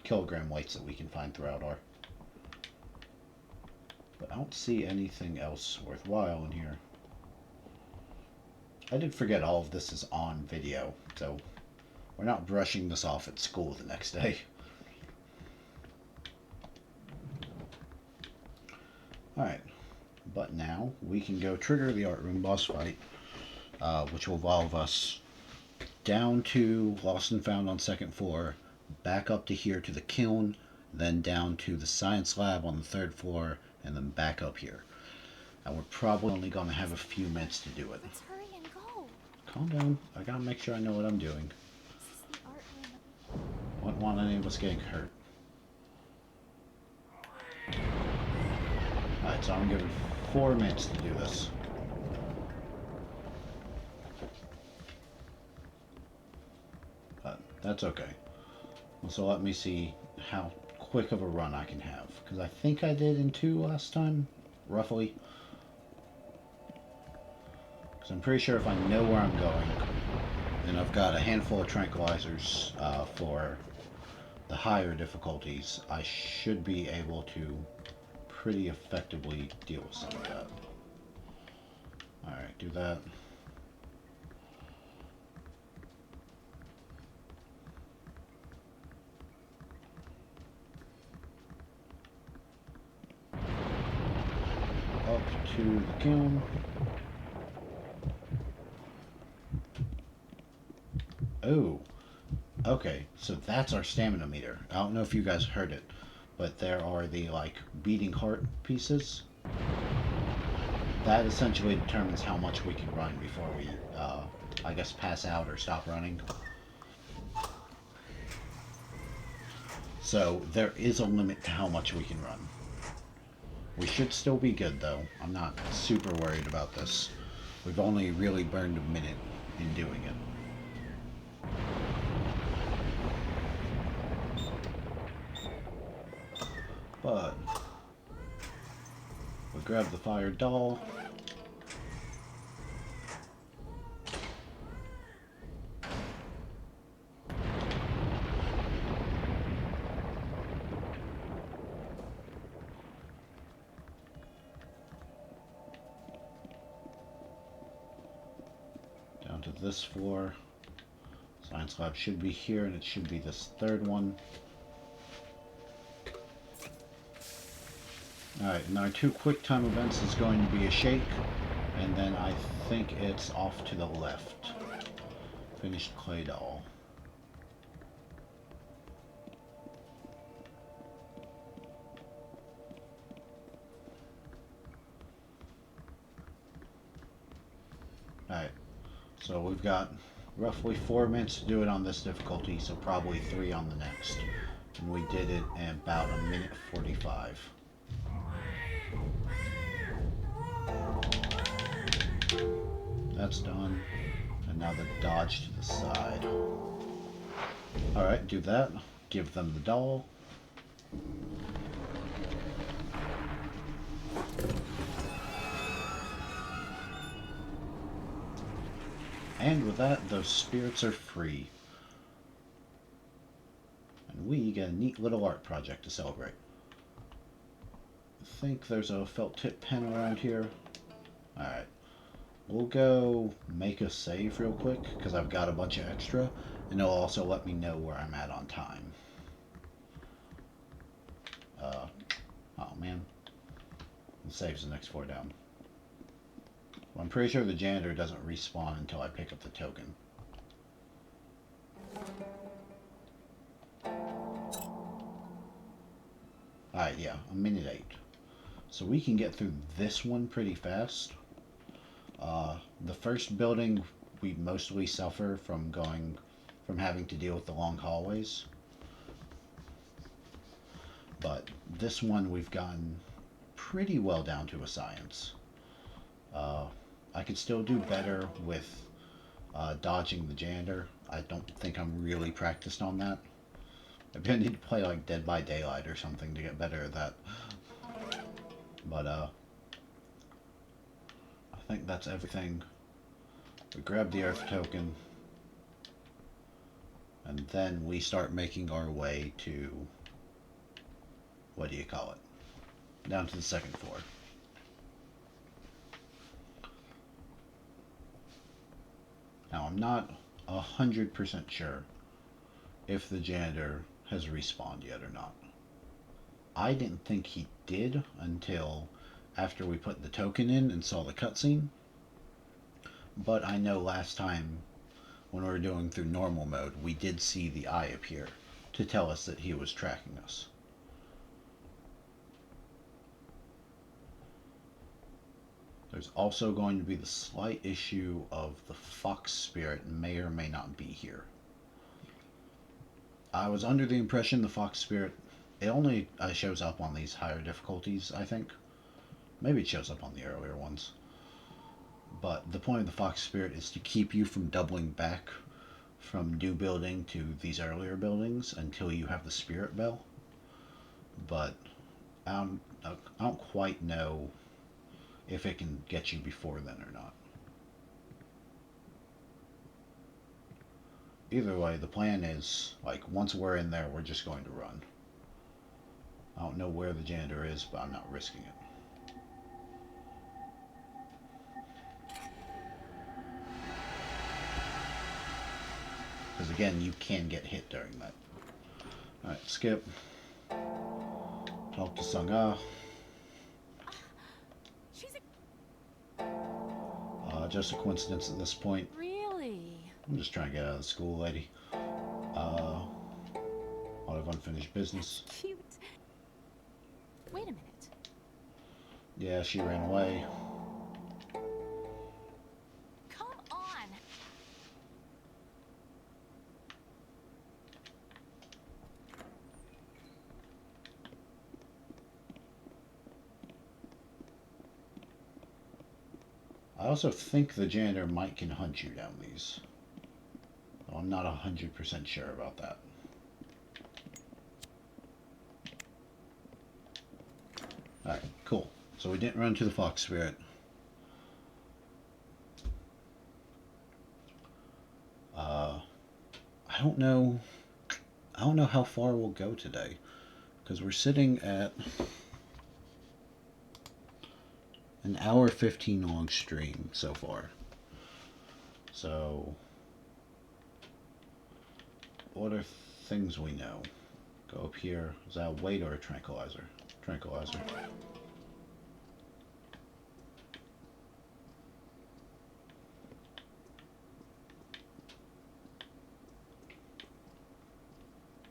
kilogram weights that we can find throughout are. But I don't see anything else worthwhile in here. I did forget all of this is on video, so we're not brushing this off at school the next day. Alright, but now we can go trigger the art room boss fight, which will involve us down to Lost and Found on second floor, back up to here to the kiln, then down to the science lab on the third floor, and then back up here. And we're probably only going to have a few minutes to do it. Let's hurry and go. Calm down. I gotta make sure I know what I'm doing. This is the art room. Wouldn't want any of us getting hurt. Alright, so I'm given 4 minutes to do this. But that's okay. So let me see how quick of a run I can have. Because I think I did in 2 last time, roughly. Because I'm pretty sure if I know where I'm going, and I've got a handful of tranquilizers for the higher difficulties, I should be able to pretty effectively deal with some of that. Alright, do that. Up to the kiln. Oh, okay, so that's our stamina meter. I don't know if you guys heard it, but there are the, like, beating heart pieces. That essentially determines how much we can run before we, I guess, pass out or stop running. So, there is a limit to how much we can run. We should still be good, though. I'm not super worried about this. We've only really burned a minute in doing it. But we grab the fire doll. this floor. Science lab should be here, and it should be this third one. Alright, and our 2 quick time events is going to be a shake, and then I think it's off to the left. Finished clay doll. Alright, so we've got roughly 4 minutes to do it on this difficulty, so probably 3 on the next. And we did it in about 1:45. That's done. And now the dodge to the side. Alright, do that. Give them the doll. And with that, those spirits are free. And we get a neat little art project to celebrate. I think there's a felt tip pen around here. Alright. We'll go make a save real quick, because I've got a bunch of extra, and it'll also let me know where I'm at on time. Oh man. The save's the next floor down. Well, I'm pretty sure the janitor doesn't respawn until I pick up the token. Alright, yeah, 1:08. So we can get through this one pretty fast. The first building we mostly suffer from having to deal with the long hallways. But this one we've gotten pretty well down to a science. I could still do better with dodging the janitor. I don't think I'm really practiced on that. Maybe I need to play like Dead by Daylight or something to get better at that. But I think that's everything. We grab the Earth token, and then we start making our way to, what do you call it? Down to the second floor. Now I'm not 100% sure if the janitor has respawned yet or not. I didn't think he did until after we put the token in and saw the cutscene. But I know last time when we were doing through normal mode, we did see the eye appear to tell us that he was tracking us. There's also going to be the slight issue of the fox spirit may or may not be here. I was under the impression the fox spirit, it only shows up on these higher difficulties, I think. Maybe it shows up on the earlier ones. But the point of the fox spirit is to keep you from doubling back from new building to these earlier buildings until you have the spirit bell. But I don't quite know if it can get you before then or not. Either way, the plan is, like, once we're in there, we're just going to run. I don't know where the janitor is, but I'm not risking it. Because again, you can get hit during that. Alright, skip. Talk to Sangha. Just a coincidence at this point. Really? I'm just trying to get out of the school, lady. A lot of unfinished business. That's cute. Wait a minute. Yeah, she ran away. Come on. I also think the janitor might can hunt you down these. Though I'm not 100% sure about that. Alright, cool. So we didn't run to the fox spirit. I don't know how far we'll go today. Because we're sitting at an hour 15 long stream so far. So, what are things we know? Go up here. Is that a weight or a tranquilizer? Tranquilizer.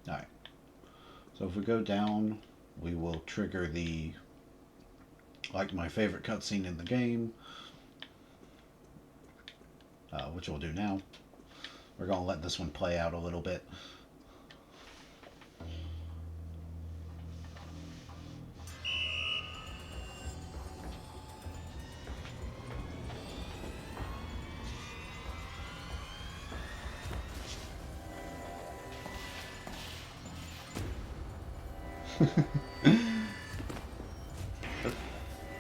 Alright. So if we go down, we will trigger the, like, my favorite cutscene in the game, which we'll do now. We're going to let this one play out a little bit.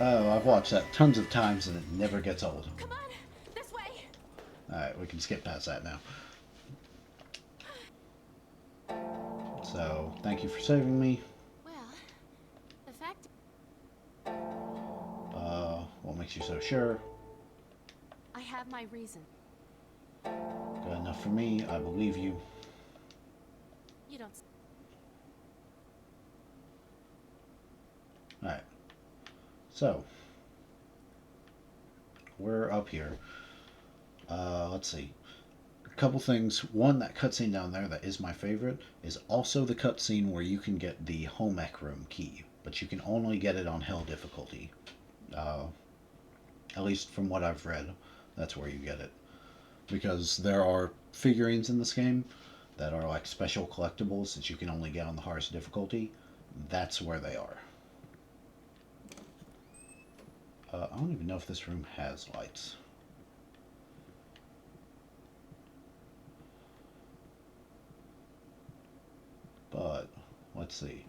Oh, I've watched that tons of times and it never gets old. Come on, this way. Alright, we can skip past that now. So, thank you for saving me. Well, the fact. What makes you so sure? I have my reason. Good enough for me, I believe you. You don't. Alright. So, we're up here. Let's see. A couple things. One, that cutscene down there that is my favorite is also the cutscene where you can get the home ec room key, but you can only get it on hell difficulty. At least from what I've read, that's where you get it. Because there are figurines in this game that are like special collectibles that you can only get on the hardest difficulty. That's where they are. I don't even know if this room has lights. But, let's see.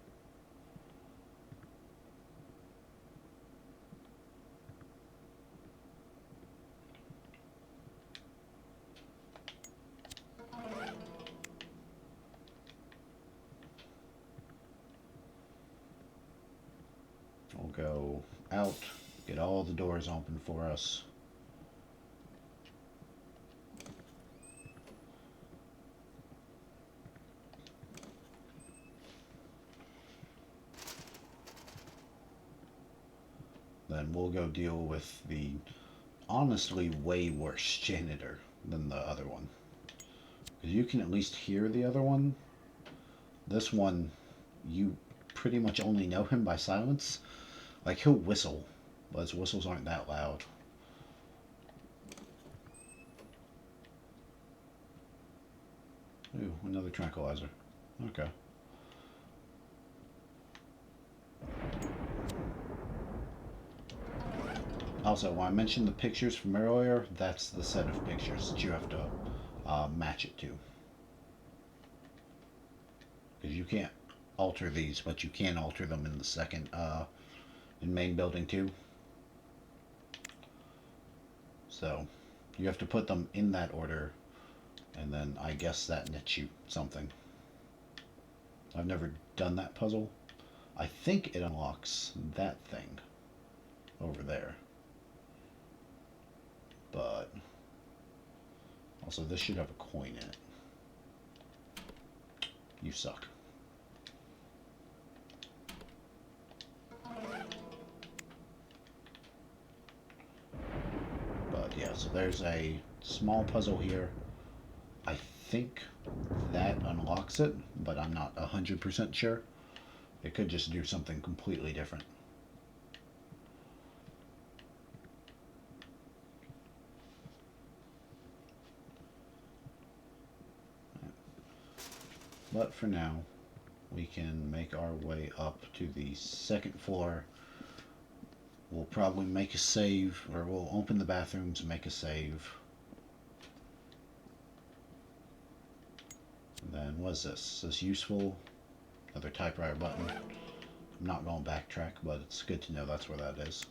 We'll go out, get all the doors open for us. Then we'll go deal with the honestly way worse janitor than the other one. Because you can at least hear the other one. This one, you pretty much only know him by silence. Like, he'll whistle, but his whistles aren't that loud. Ooh, another tranquilizer. Okay. Also, when I mentioned the pictures from earlier, that's the set of pictures that you have to match it to. Because you can't alter these, but you can alter them in the second, in main building too. So, you have to put them in that order, and then I guess that nets you something. I've never done that puzzle. I think it unlocks that thing over there. But also this should have a coin in it. You suck. But yeah, so there's a small puzzle here. I think that unlocks it, but I'm not 100% sure. It could just do something completely different. But for now, we can make our way up to the second floor. We'll probably make a save, or we'll open the bathrooms and make a save. And then, what is this? Is this useful? Another typewriter button. I'm not going to backtrack, but it's good to know that's where that is.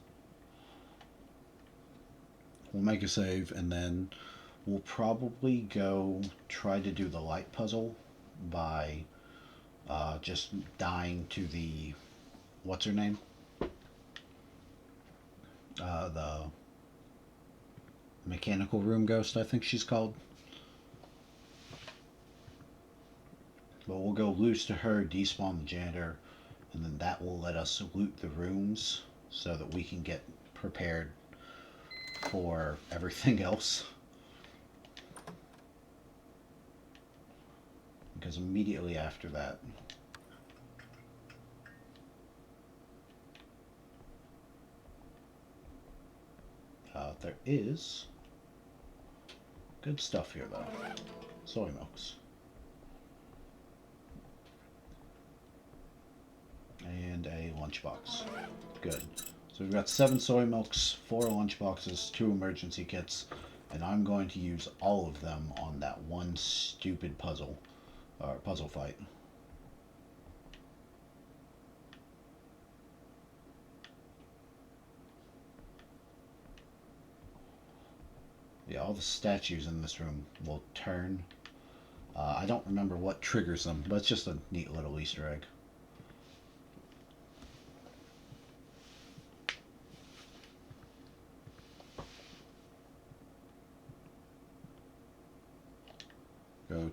We'll make a save, and then we'll probably go try to do the light puzzle by just dying to the, what's her name? The Mechanical room ghost, I think she's called. But we'll go loose to her, despawn the janitor, and then that will let us loot the rooms so that we can get prepared for everything else. Because immediately after that, there is good stuff here though. Soy milks. And a lunchbox. Good. So we've got 7 soy milks, 4 lunchboxes, 2 emergency kits, and I'm going to use all of them on that one stupid puzzle fight. Yeah, all the statues in this room will turn. I don't remember what triggers them, but it's just a neat little Easter egg. Go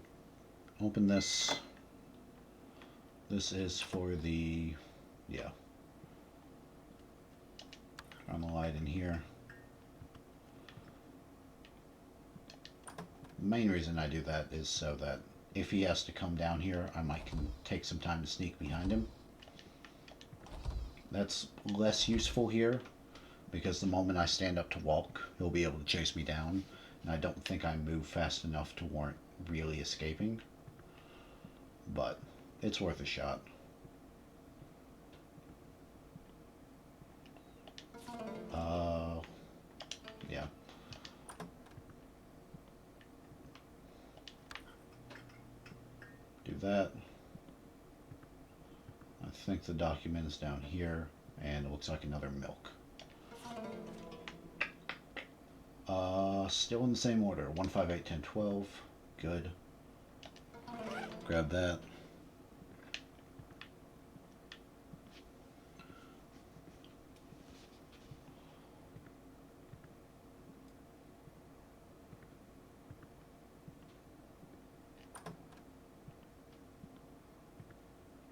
open this. This is for the, yeah. Turn the light in here. The main reason I do that is so that if he has to come down here, I might can take some time to sneak behind him. That's less useful here because the moment I stand up to walk, he'll be able to chase me down, and I don't think I move fast enough to warrant really escaping. But it's worth a shot. Yeah. Do that. I think the document is down here, and it looks like another milk. Still in the same order. 1, 5, 8, 10, 12. Good. Grab that.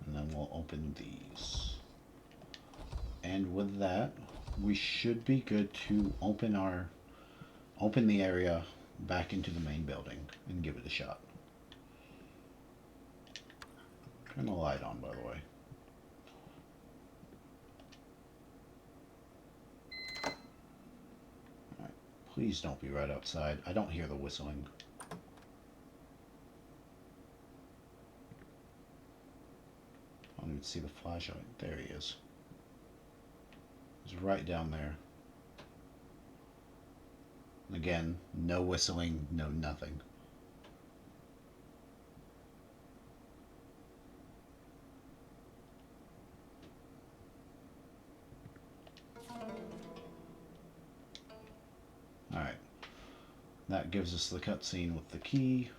And then we'll open these. And with that, we should be good to open the area back into the main building and give it a shot. Turn the light on, by the way. Alright, please don't be right outside. I don't hear the whistling. I don't even see the flashlight. There he is. He's right down there. Again, no whistling, no nothing. Alright. That gives us the cutscene with the key.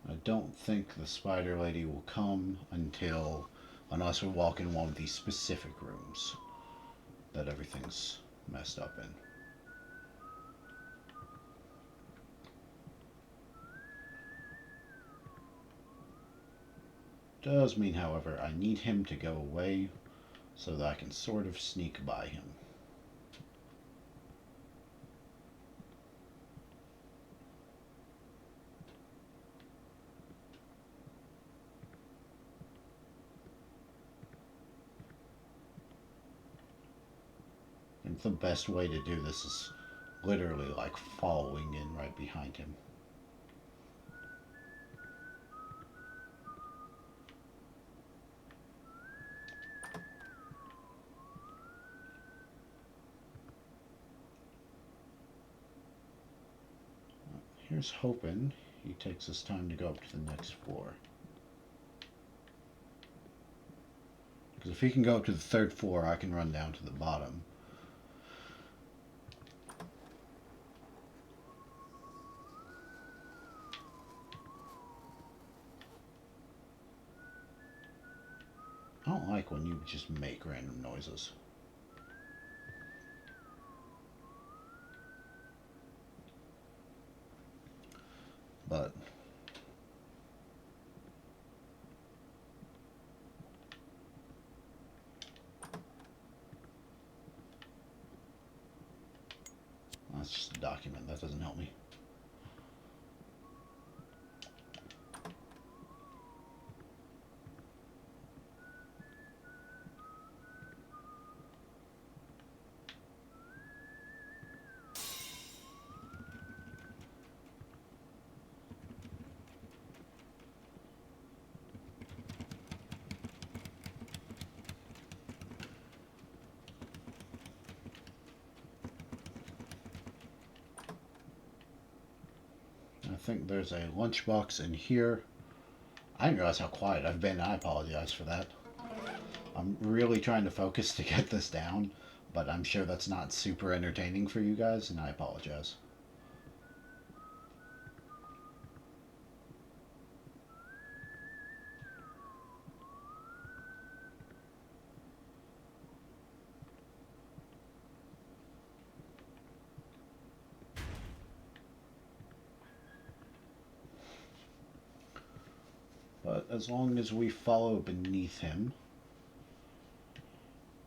I don't think the spider lady will come unless we walk in one of these specific rooms that everything's messed up in. Does mean, however, I need him to go away so that I can sort of sneak by him. And the best way to do this is literally like following in right behind him. Here's hoping he takes his time to go up to the next floor. Because if he can go up to the third floor, I can run down to the bottom. I don't like when you just make random noises. But that's just a document. That doesn't help me. I think there's a lunchbox in here. I didn't realize how quiet I've been. I apologize for that. I'm really trying to focus to get this down, but I'm sure that's not super entertaining for you guys, and I apologize. But as long as we follow beneath him,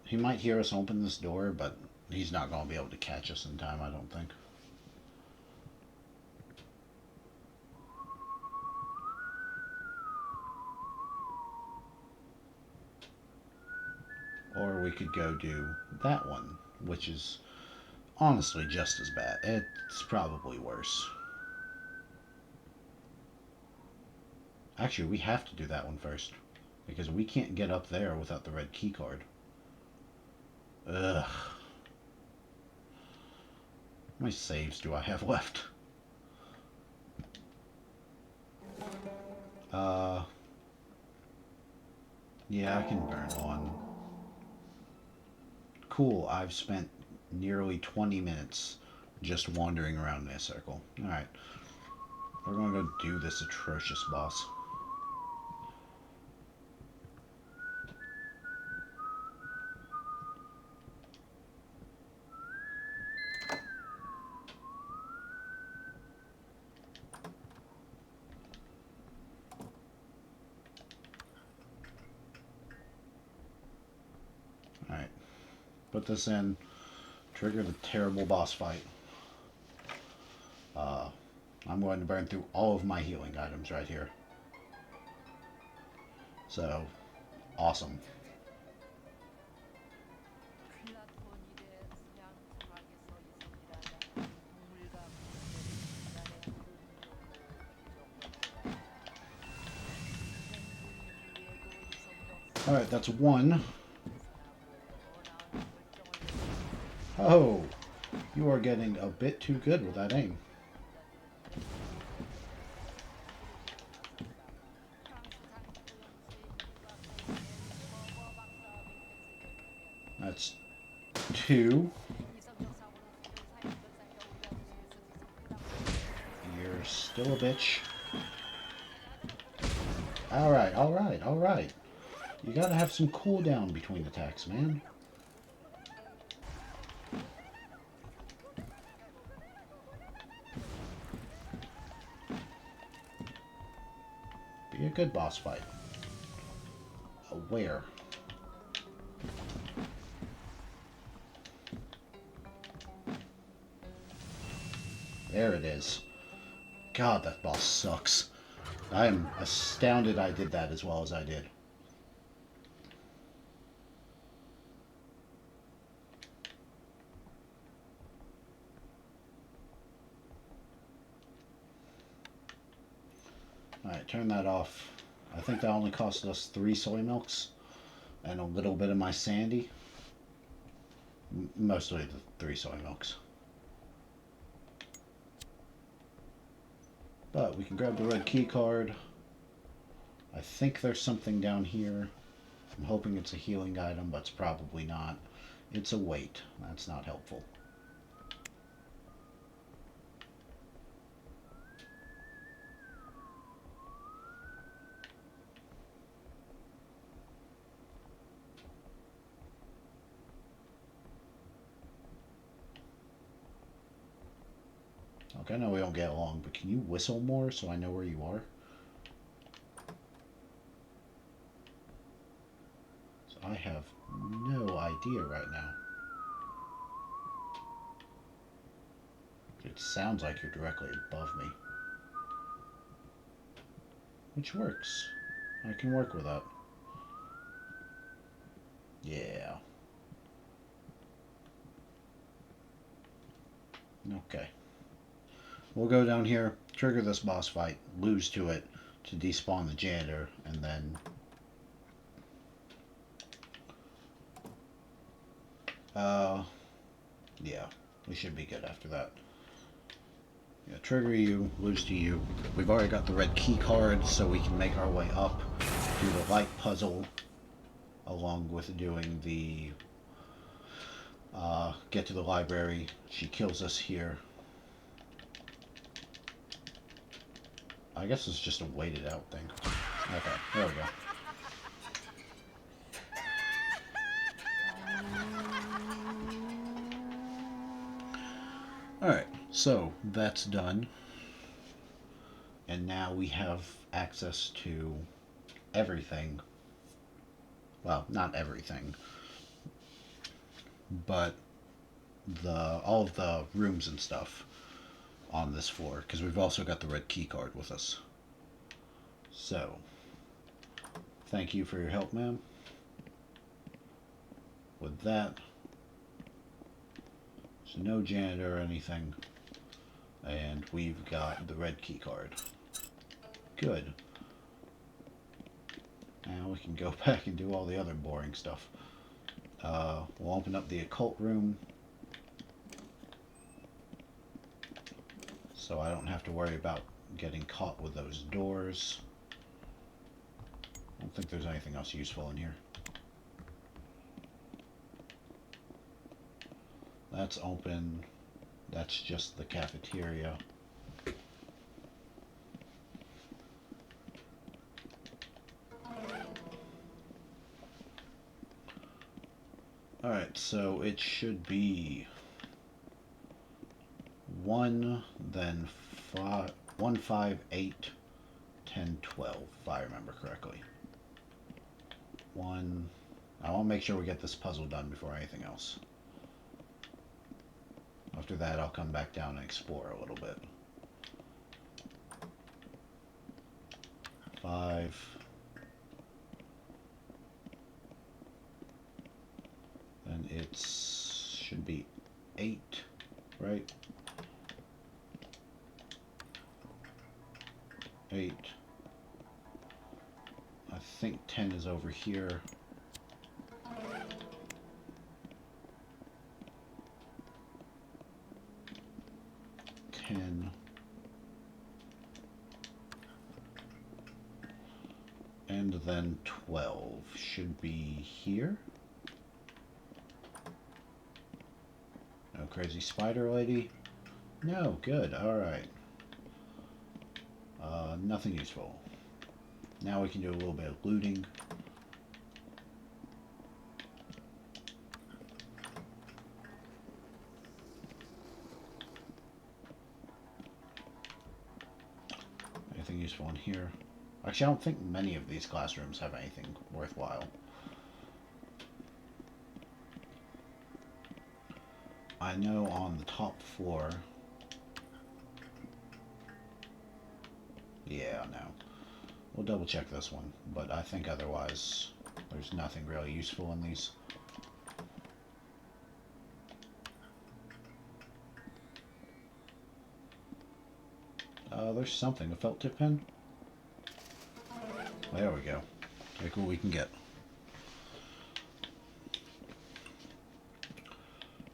he might hear us open this door, but he's not going to be able to catch us in time, I don't think. Or we could go do that one, which is honestly just as bad. It's probably worse. Actually, we have to do that one first, because we can't get up there without the red key card. Ugh. How many saves do I have left? Yeah, I can burn one. Cool, I've spent nearly 20 minutes just wandering around in a circle. Alright, we're gonna go do this atrocious boss. Alright, put this in, trigger the terrible boss fight. I'm going to burn through all of my healing items right here. So, awesome. Alright, that's one. Oh, you are getting a bit too good with that aim. That's two. You're still a bitch. Alright, alright, alright. You gotta have some cooldown between attacks, man. Be a good boss fight. Where? There it is. God, that boss sucks. I am astounded I did that as well as I did. Alright, turn that off. I think that only cost us 3 soy milks and a little bit of my sandy. Mostly the 3 soy milks. But we can grab the red key card. I think there's something down here. I'm hoping it's a healing item, but it's probably not. It's a weight. That's not helpful. Okay, I know we don't get along, but can you whistle more so I know where you are? So I have no idea right now. It sounds like you're directly above me. Which works. I can work with that. Yeah. Okay. We'll go down here, trigger this boss fight, lose to it to despawn the janitor, and then yeah, we should be good after that. Yeah, trigger you, lose to you. We've already got the red key card, so we can make our way up, do the light puzzle, along with doing the get to the library. She kills us here. I guess it's just a waited out thing. Okay, there we go. Alright, so that's done. And now we have access to everything. Well, not everything, but all of the rooms and stuff on this floor, because we've also got the red key card with us. So, thank you for your help, ma'am. With that, there's no janitor or anything, and we've got the red key card. Good. Now we can go back and do all the other boring stuff. We'll open up the occult room, so I don't have to worry about getting caught with those doors. I don't think there's anything else useful in here. That's open. That's just the cafeteria. Alright, so it should be 1, then 5, 1, 5, 8, 10, 12, if I remember correctly. 1. I want to make sure we get this puzzle done before anything else. After that, I'll come back down and explore a little bit. 5. Then it should be 8, right? 8. I think 10 is over here. And then 12 should be here. No crazy spider lady? No, good, alright. Nothing useful. Now we can do a little bit of looting. Anything useful in here? Actually, I don't think many of these classrooms have anything worthwhile. I know on the top floor... Yeah, no. We'll double check this one, but I think otherwise there's nothing really useful in these. There's something. A felt tip pen? There we go. Take what we can get.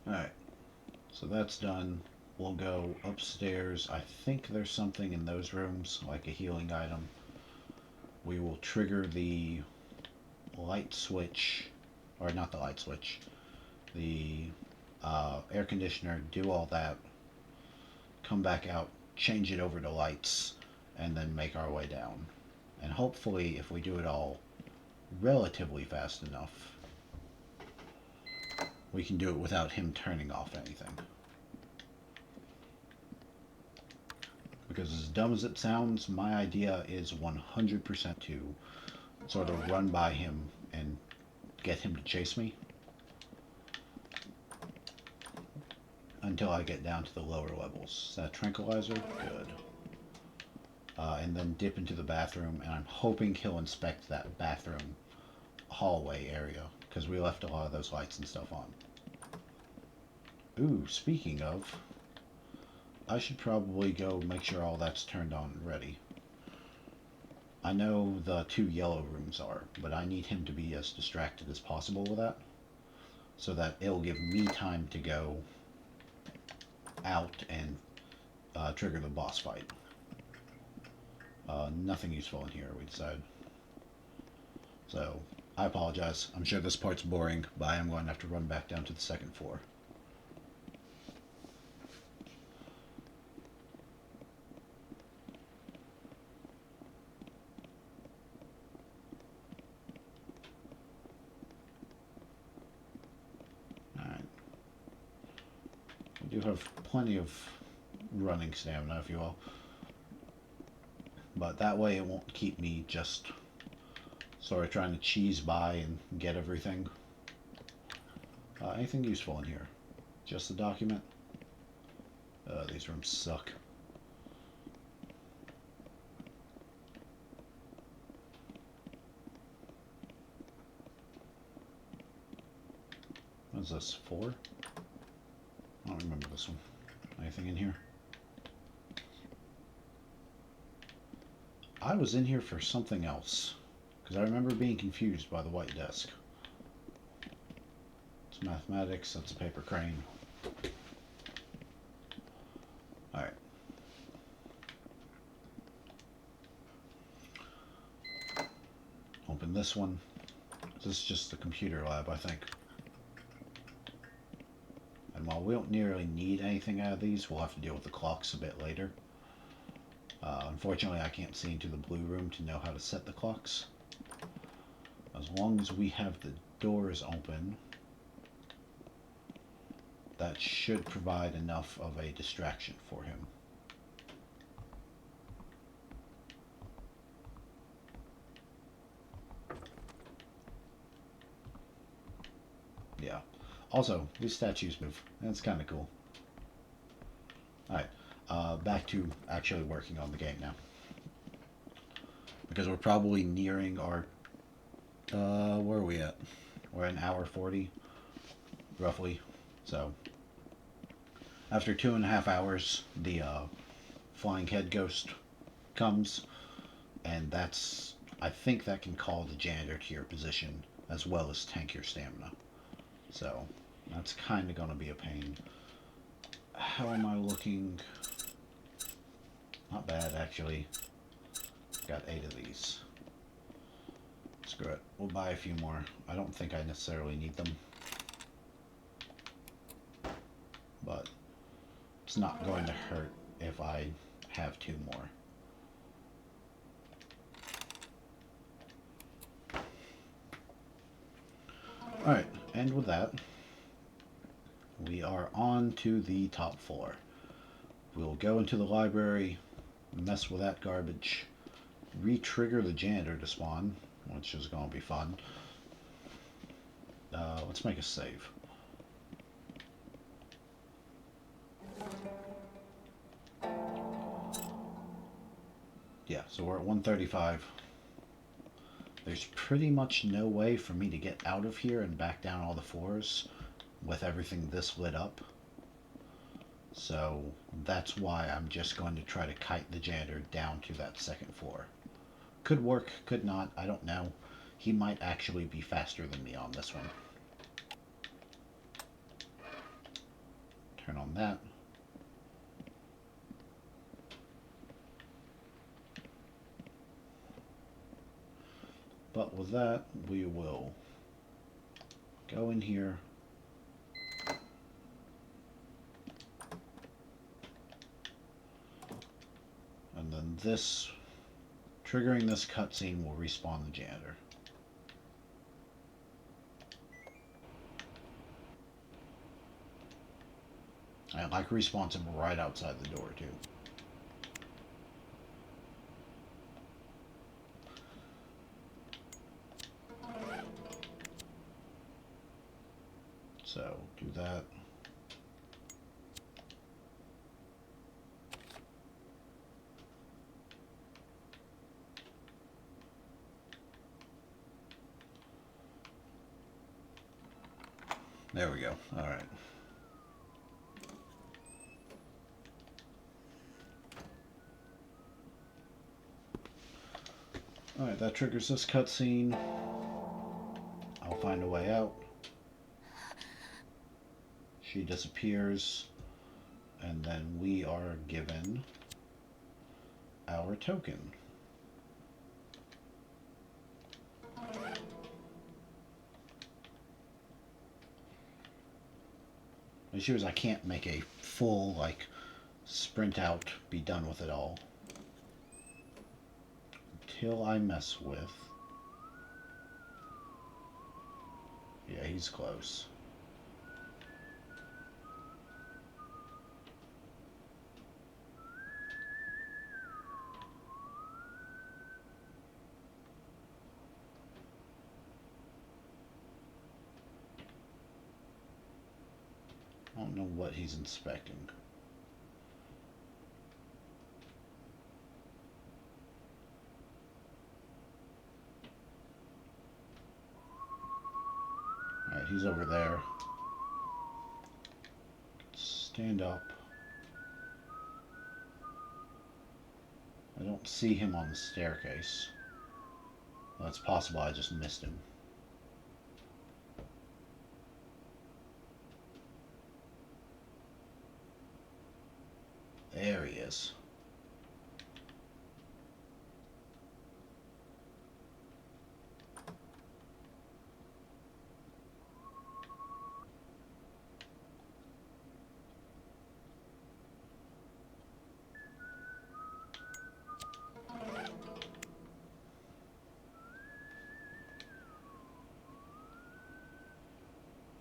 Alright. So that's done. we'll go upstairs. I think there's something in those rooms, like a healing item. We will trigger the light switch, or not the light switch, the air conditioner, do all that, come back out, change it over to lights, and then make our way down. And hopefully, if we do it all relatively fast enough, we can do it without him turning off anything. Because as dumb as it sounds, my idea is 100% to sort of run by him and get him to chase me until I get down to the lower levels. Is that tranquilizer? Good. And then dip into the bathroom, and I'm hoping he'll inspect that bathroom hallway area, because we left a lot of those lights and stuff on. Ooh, speaking of, I should probably go make sure all that's turned on and ready. I know the 2 yellow rooms are, but I need him to be as distracted as possible with that, so that it'll give me time to go out and trigger the boss fight. Nothing useful in here, we decided. So, I apologize. I'm sure this part's boring, but I am going to have to run back down to the 2nd floor. Alright. We do have plenty of running stamina, if you will. But that way it won't keep me just sort of trying to cheese by and get everything. Anything useful in here? Just the document? These rooms suck. What is this, 4? I don't remember this one. Anything in here? I was in here for something else, because I remember being confused by the white desk. It's mathematics, that's a paper crane. Alright. Open this one. This is just the computer lab, I think. And while we don't nearly need anything out of these, we'll have to deal with the clocks a bit later. Unfortunately, I can't see into the blue room to know how to set the clocks. As long as we have the doors open, that should provide enough of a distraction for him. Yeah. Also, these statues move. That's kind of cool. Alright. Back to actually working on the game now. Because we're probably nearing our... where are we at? We're at 1:40, roughly. So, after 2.5 hours, the flying head ghost comes, and that's... I think that can call the janitor to your position, as well as tank your stamina. So, that's kind of going to be a pain. How am I looking? Not bad, actually. Got 8 of these. Screw it. We'll buy a few more. I don't think I necessarily need them. But it's not going to hurt if I have 2 more. Alright, and with that, we are on to the top floor. We'll go into the library, mess with that garbage, re-trigger the janitor to spawn, which is going to be fun. Let's make a save. Yeah, so we're at 135. There's pretty much no way for me to get out of here and back down all the floors with everything this lit up. So that's why I'm just going to try to kite the janitor down to that 2nd floor. Could work, could not, I don't know. He might actually be faster than me on this one. Turn on that. But with that, we will go in here. And then this, triggering this cutscene will respawn the janitor. And like respawns him right outside the door too. So do that. There we go. All right. All right, that triggers this cutscene. I'll find a way out. She disappears, and then we are given our token. The issue is I can't make a full, like, sprint out, be done with it all. Until I mess with... Yeah, he's close. I don't know what he's inspecting. Alright, he's over there. Stand up. I don't see him on the staircase. Well, it's possible I just missed him. There he is.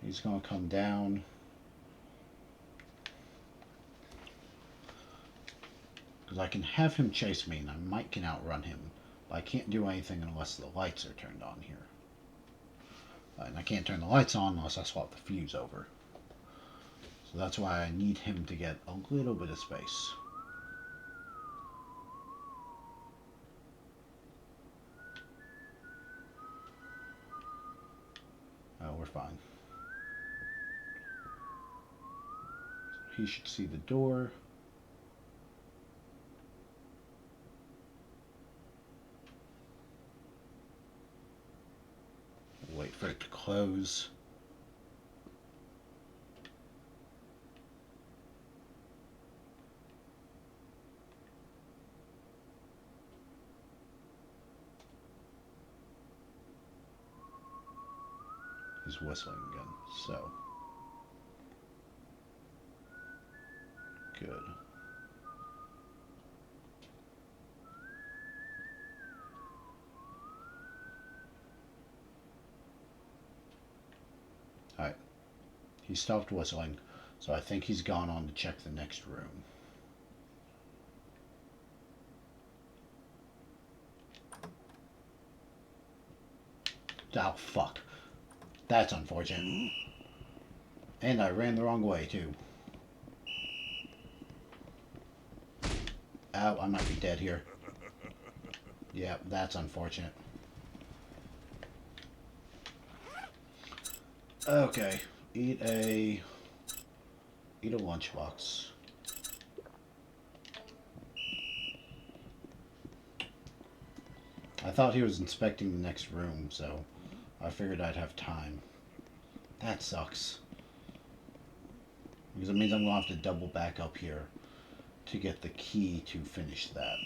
He's going to come down. Because I can have him chase me and I might can outrun him. But I can't do anything unless the lights are turned on here. And I can't turn the lights on unless I swap the fuse over. So that's why I need him to get a little bit of space. Oh, we're fine. He should see the door. Wait for it to close. He's whistling again, so good. Alright. He stopped whistling, so I think he's gone on to check the next room. Oh, fuck. That's unfortunate. And I ran the wrong way, too. Ow, I might be dead here. Yeah, that's unfortunate. Okay, eat a lunchbox. I thought he was inspecting the next room, so I figured I'd have time. That sucks. Because it means I'm going to have to double back up here to get the key to finish that.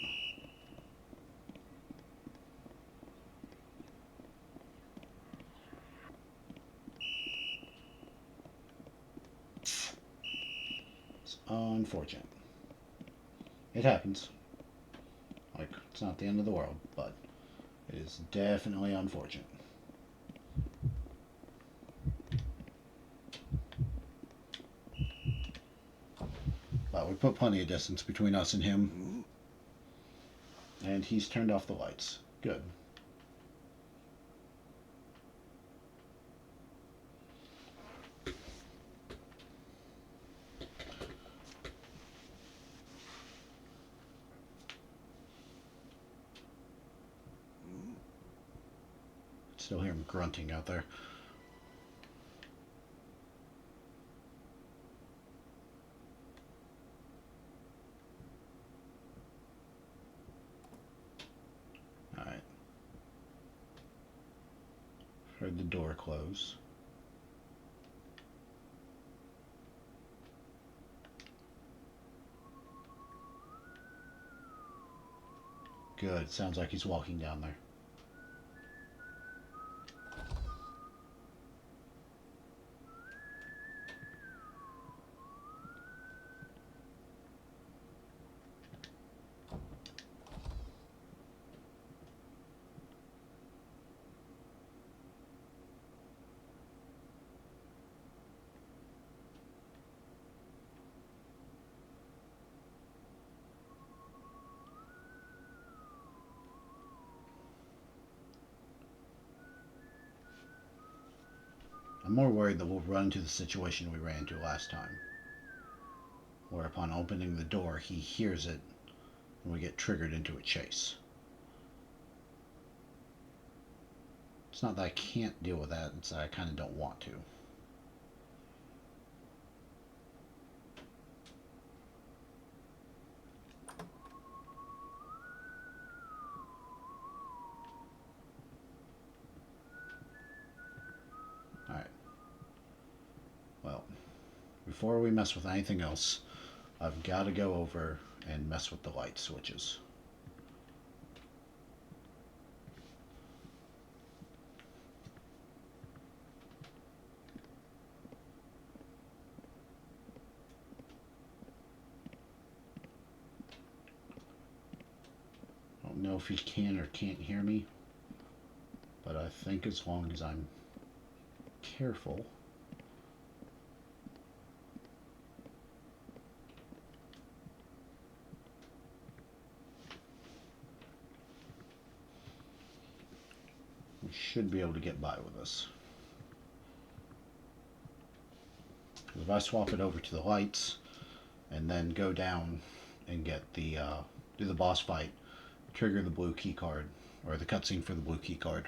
unfortunate. It happens. Like, it's not the end of the world, but it is definitely unfortunate. But we put plenty of distance between us and him, and he's turned off the lights. Good. Still hear him grunting out there. Alright. Heard the door close. Good. Sounds like he's walking down there. I'm more worried that we'll run into the situation we ran into last time, where upon opening the door he hears it and we get triggered into a chase. It's not that I can't deal with that, it's that I kind of don't want to. Alright. Well, before we mess with anything else, I've got to go over and mess with the light switches. I don't know if he can or can't hear me, but I think as long as I'm careful. We should be able to get by with this. If I swap it over to the lights and then go down and get the do the boss fight, trigger the blue key card or the cutscene for the blue key card,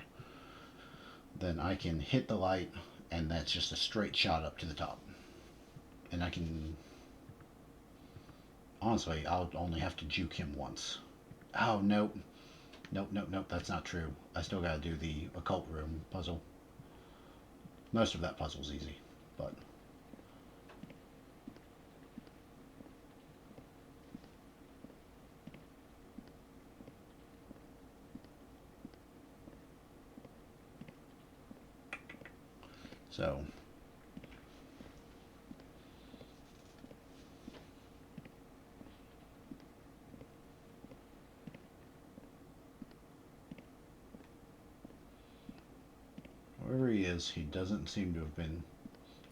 then I can hit the light and that's just a straight shot up to the top. And I can, honestly, I'll only have to juke him once. Oh, nope. Nope, that's not true. I still gotta do the occult room puzzle. Most of that puzzle's easy, but so wherever he is, he doesn't seem to have been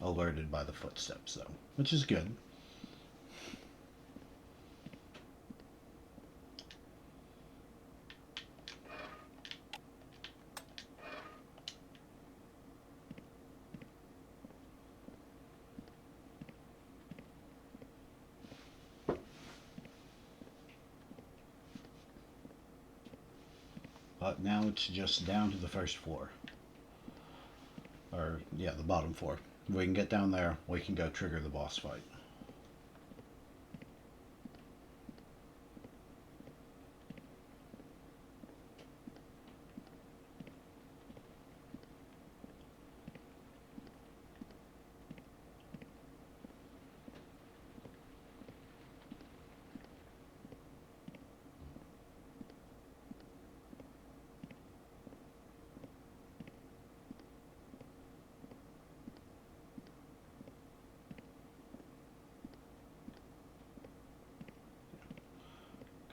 alerted by the footsteps, though, which is good. But now it's just down to the first floor. Or, yeah, the bottom floor. If we can get down there, we can go trigger the boss fight.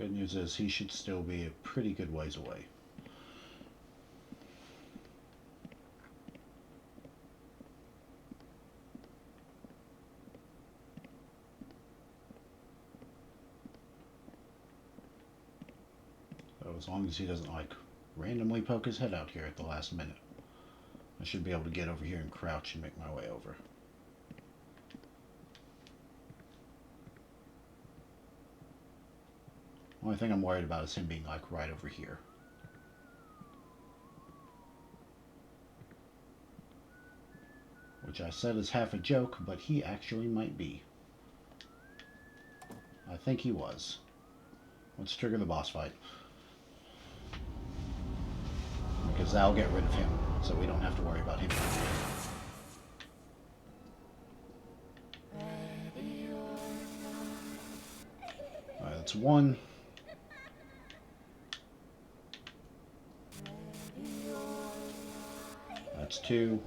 Good news is he should still be a pretty good ways away. So as long as he doesn't like randomly poke his head out here at the last minute, I should be able to get over here and crouch and make my way over. Only thing I'm worried about is him being like right over here. Which I said is half a joke, but he actually might be. I think he was. Let's trigger the boss fight. Because that'll get rid of him, so we don't have to worry about him. Alright, that's one. That's two.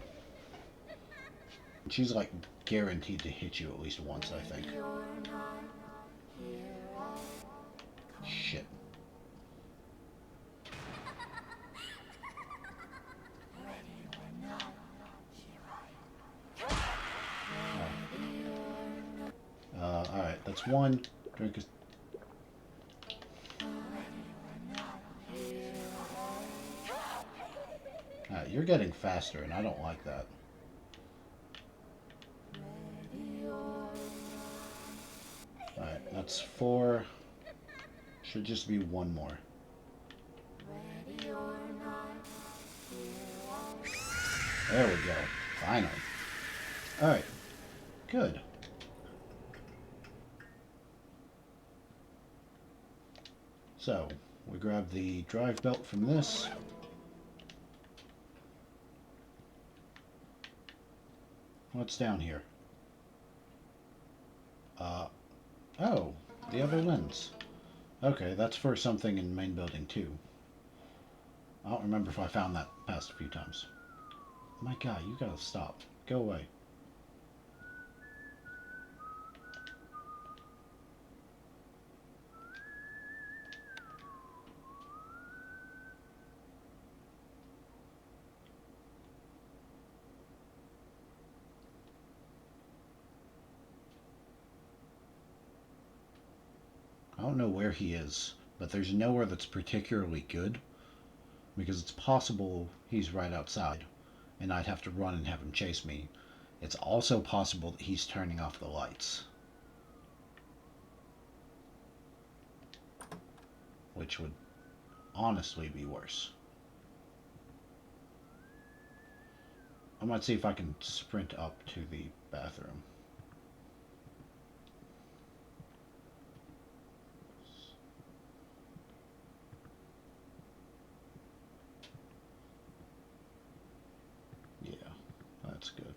She's like guaranteed to hit you at least once, I think. Shit. Alright, that's one. Drink is. Alright, you're getting faster, and I don't like that. Alright, that's four. Should just be one more. There we go. Finally. Alright. Good. So, we grab the drive belt from this. What's down here? Oh, the other lens. Okay, that's for something in main building too. I don't remember if I found that past a few times. My God, you gotta stop. Go away. I don't know where he is, but there's nowhere that's particularly good, because it's possible he's right outside, and I'd have to run and have him chase me. It's also possible that he's turning off the lights, which would honestly be worse. I might see if I can sprint up to the bathroom. Yeah, that's good.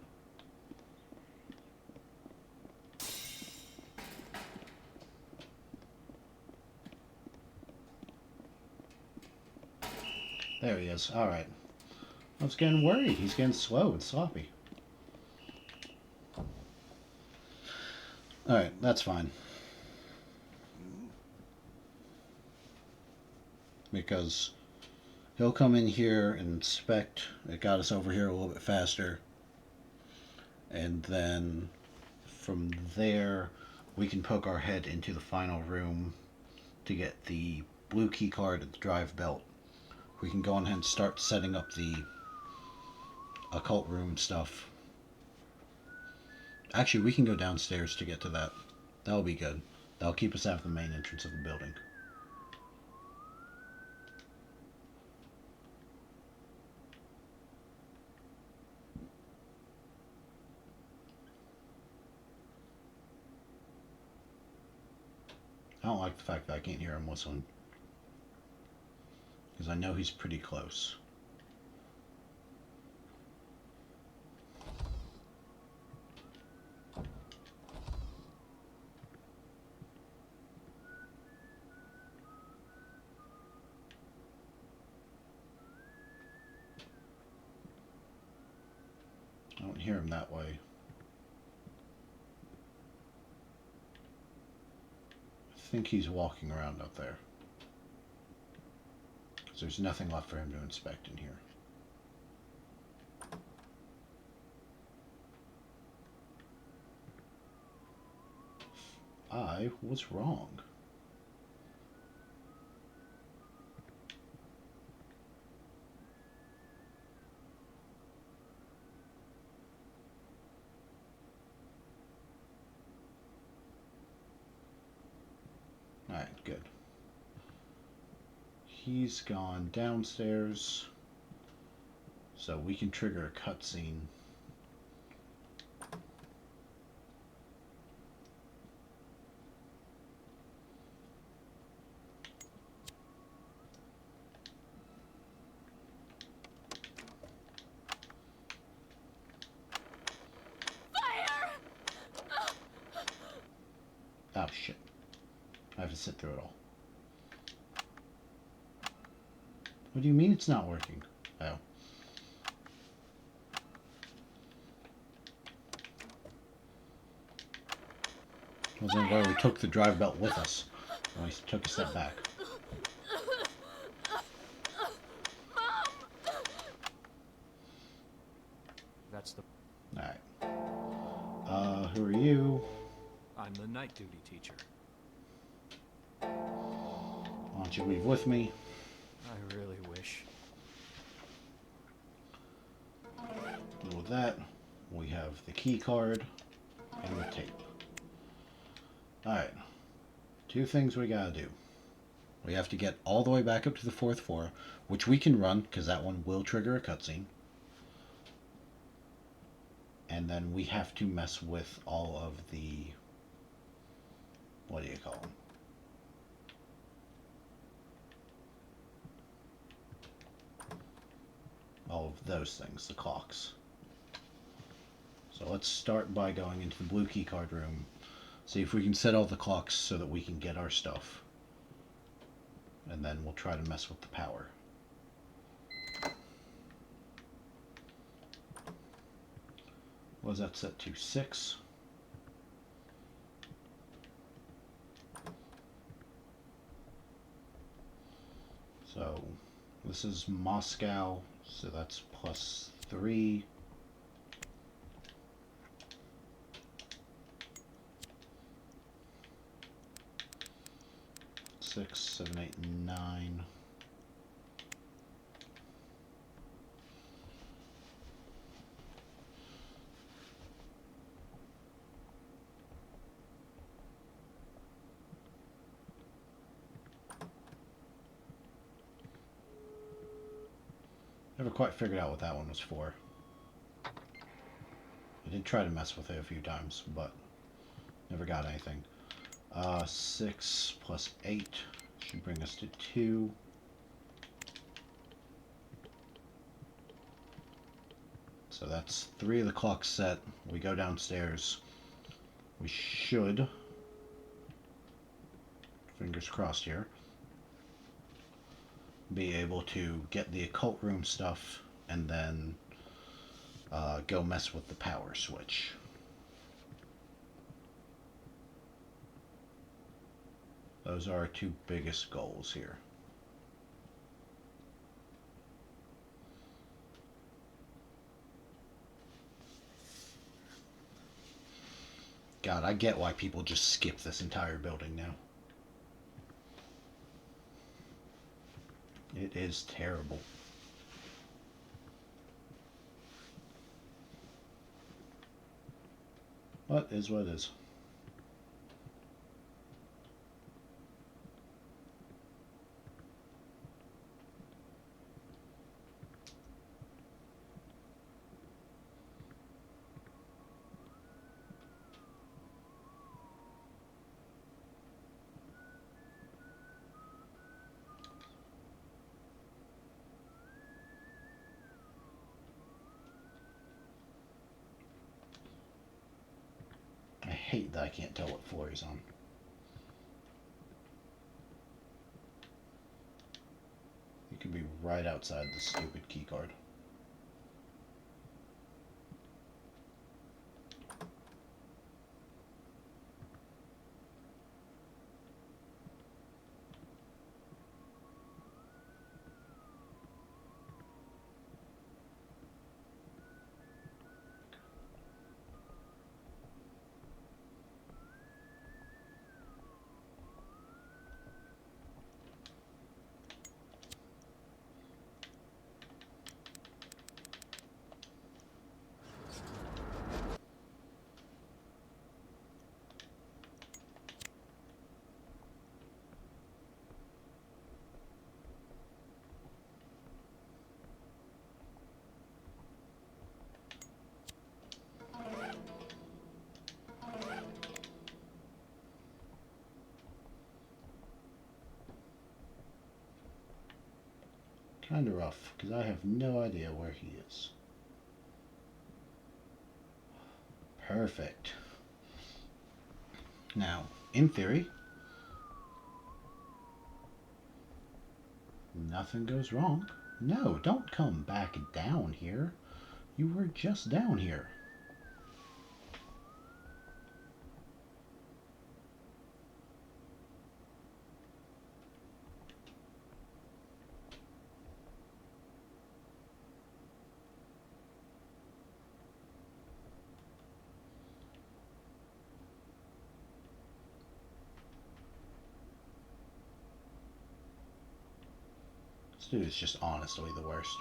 There he is. Alright. I was getting worried. He's getting slow and sloppy. Alright, that's fine. Because he'll come in here and inspect. It got us over here a little bit faster. And then from there, we can poke our head into the final room to get the blue key card and the drive belt. We can go on ahead and start setting up the occult room stuff. Actually, we can go downstairs to get to that. That'll be good. That'll keep us out of the main entrance of the building. I don't like the fact that I can't hear him whistling, because I know he's pretty close. I don't hear him that way. I think he's walking around up there. Because there's nothing left for him to inspect in here. I was wrong. Alright, good. He's gone downstairs, so we can trigger a cutscene. Oh shit. I have to sit through it all. What do you mean it's not working? Oh. Well, then why we took the drive belt with us. We took a step back. That's the... Alright. Who are you? I'm the night duty teacher. Why don't you leave with me? I really wish. And with that, we have the key card and the tape. Alright. Two things we gotta do. We have to get all the way back up to the 4th floor, which we can run, because that one will trigger a cutscene. And then we have to mess with all of the... what do you call them? All of those things, the clocks. So let's start by going into the blue key card room. See if we can set all the clocks so that we can get our stuff. And then we'll try to mess with the power. What is that set to? 6? So this is Moscow, so that's +3. Six, 7, 8, 9. Never quite figured out what that one was for. I did try to mess with it a few times, but never got anything. 6 plus 8 should bring us to 2. So that's 3 of the clocks set. We go downstairs. We should, fingers crossed here, be able to get the occult room stuff and then go mess with the power switch. Those are our 2 biggest goals here. God, I get why people just skip this entire building now. It is terrible. What is what is. I hate that I can't tell what floor he's on. He could be right outside the stupid key card. Kinda rough, because I have no idea where he is. Perfect. Now, in theory, nothing goes wrong. No, don't come back down here. You were just down here. This dude is just honestly the worst.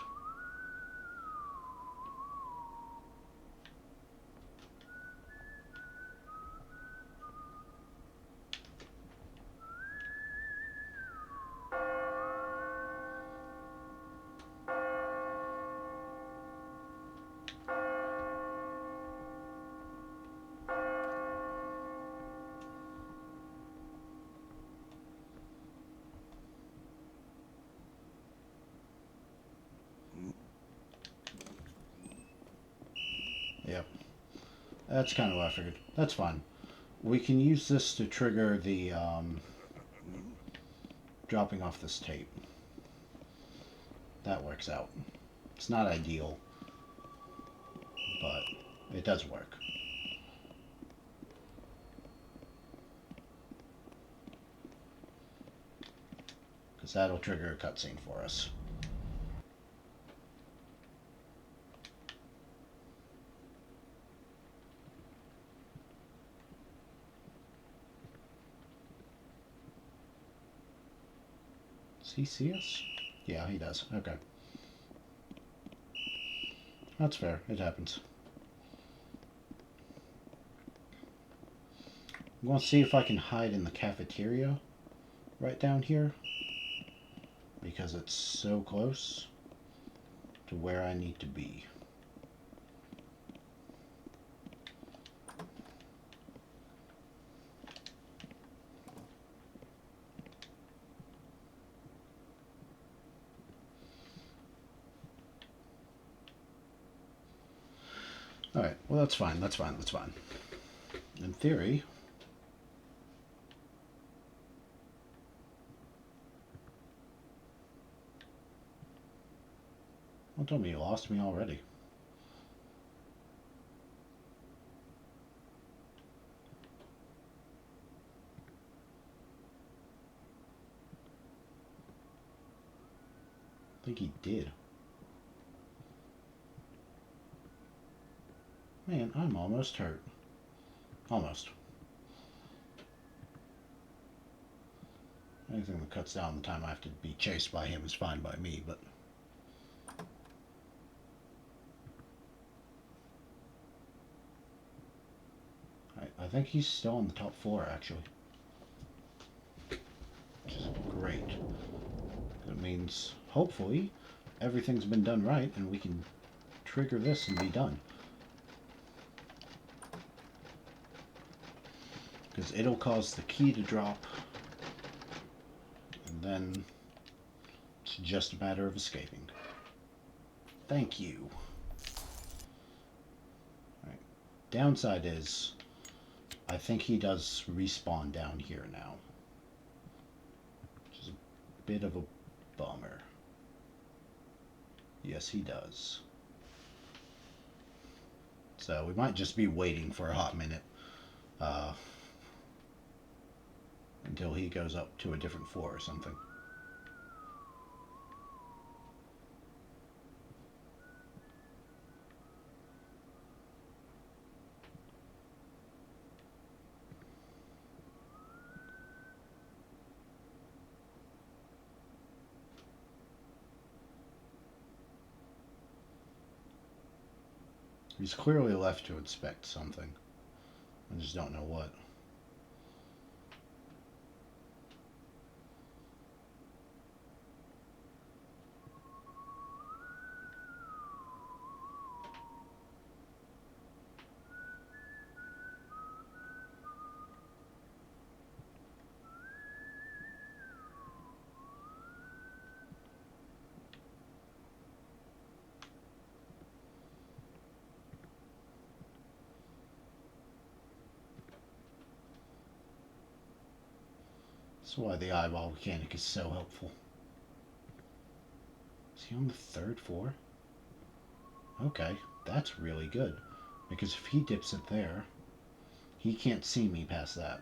Yep. That's kind of what I figured. That's fine. We can use this to trigger the dropping off this tape. That works out. It's not ideal, but it does work. Because that'll trigger a cutscene for us. Does he see us? Yeah, he does. Okay. That's fair. It happens. I'm going to see if I can hide in the cafeteria right down here, because it's so close to where I need to be. Alright, well that's fine, that's fine, that's fine. In theory... Don't tell me you lost me already. I think he did. Man, I'm almost hurt. Almost. Anything that cuts down the time I have to be chased by him is fine by me, but... I think he's still on the top floor, actually. Which is great. It means, hopefully, everything's been done right, and we can trigger this and be done. Because it'll cause the key to drop, and then it's just a matter of escaping. Thank you. Alright. Downside is, I think he does respawn down here now. Which is a bit of a bummer. Yes, he does. So we might just be waiting for a hot minute. Until he goes up to a different floor or something. He's clearly left to inspect something. I just don't know what. That's why the eyeball mechanic is so helpful. Is he on the third floor? Okay, that's really good. Because if he dips it there, he can't see me past that.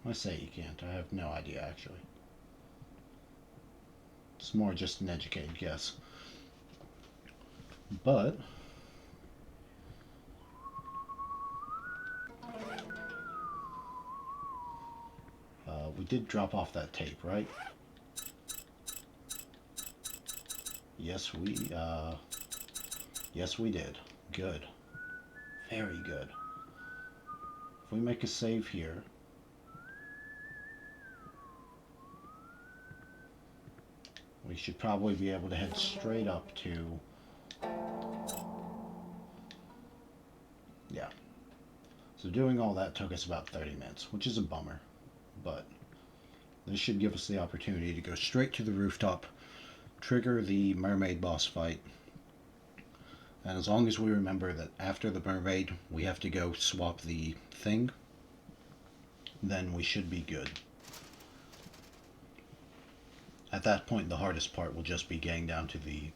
I say you can't. I have no idea, actually. It's more just an educated guess. But we did drop off that tape, right? Yes, we did. Good. Very good. If we make a save here, we should probably be able to head straight up to... Yeah. So doing all that took us about 30 minutes, which is a bummer. But this should give us the opportunity to go straight to the rooftop, trigger the mermaid boss fight, and as long as we remember that after the mermaid we have to go swap the thing, then we should be good. At that point, the hardest part will just be getting down to the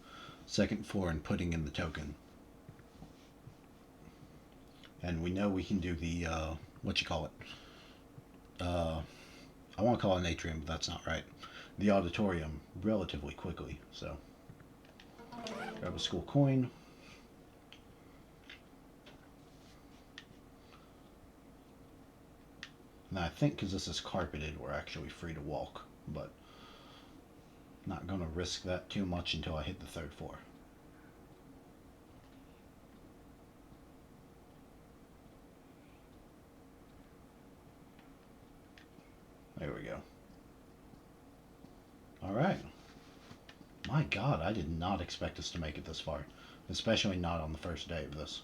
second floor and putting in the token. And we know we can do the, what you call it? I want to call it an atrium, but that's not right. The auditorium relatively quickly, so. Grab a school coin. Now I think because this is carpeted, we're actually free to walk, but not going to risk that too much until I hit the third floor. There we go. Alright. My god, I did not expect us to make it this far. Especially not on the first day of this.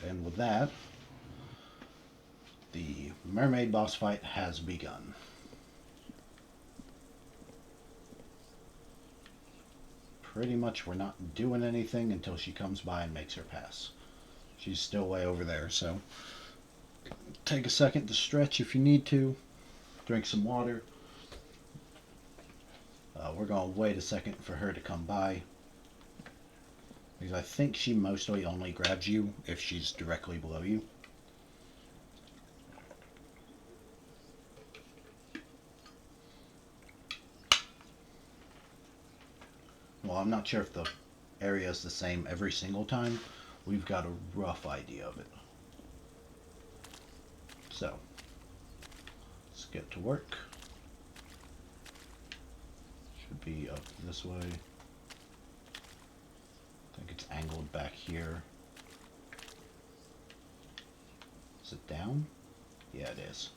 And with that, the mermaid boss fight has begun. Pretty much we're not doing anything until she comes by and makes her pass. She's still way over there, so take a second to stretch if you need to. Drink some water. We're going to wait a second for her to come by, because I think she mostly only grabs you if she's directly below you. Well, I'm not sure if the area is the same every single time. We've got a rough idea of it. So, let's get to work. Should be up this way. I think it's angled back here. Is it down? Yeah, it is.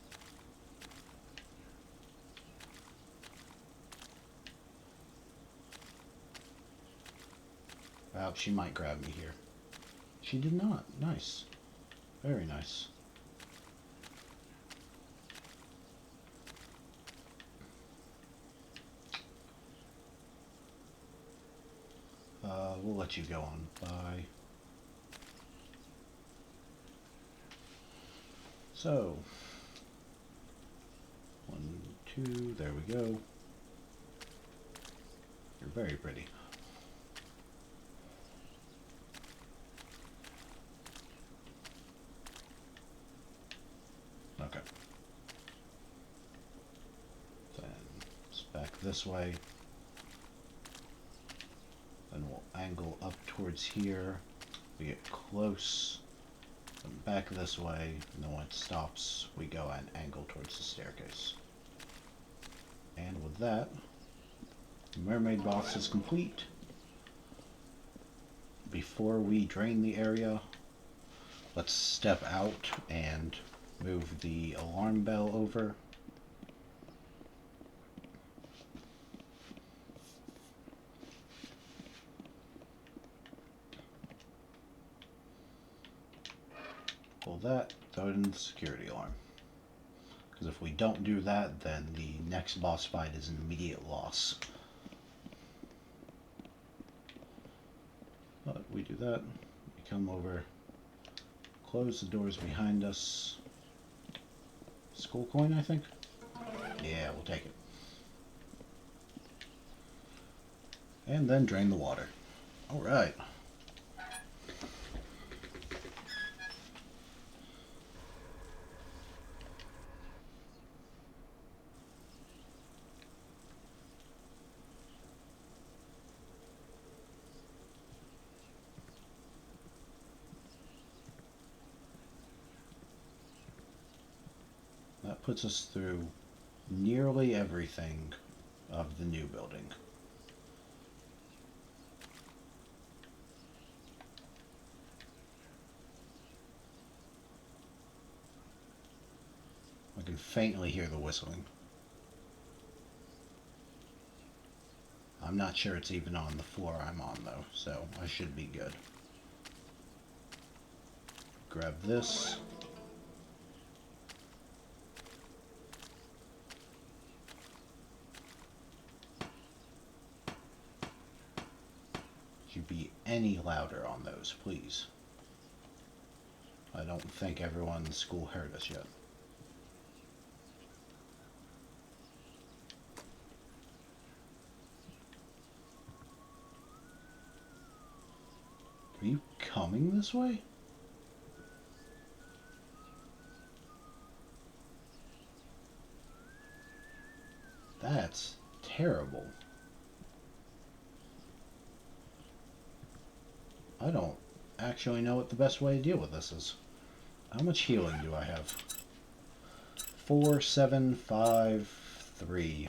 Wow, she might grab me here. She did not. Nice. Very nice. We'll let you go on by. So, 1, 2, there we go. You're very pretty. Okay. Then it's back this way. Then we'll angle up towards here. We get close. Then back this way. And then when it stops, we go and angle towards the staircase. And with that, the mermaid boss is complete. Before we drain the area, let's step out and move the alarm bell over. Pull that, throw it in the security alarm. Because if we don't do that, then the next boss fight is an immediate loss. But we do that. We come over, close the doors behind us. Skull coin, I think? Yeah, we'll take it. And then drain the water. Alright. That puts us through nearly everything of the new building. I can faintly hear the whistling. I'm not sure it's even on the floor I'm on though, so I should be good. Grab this. You be any louder on those, please. I don't think everyone in the school heard us yet. Are you coming this way? That's terrible. I don't actually know what the best way to deal with this is. How much healing do I have? 4, 7, 5, 3.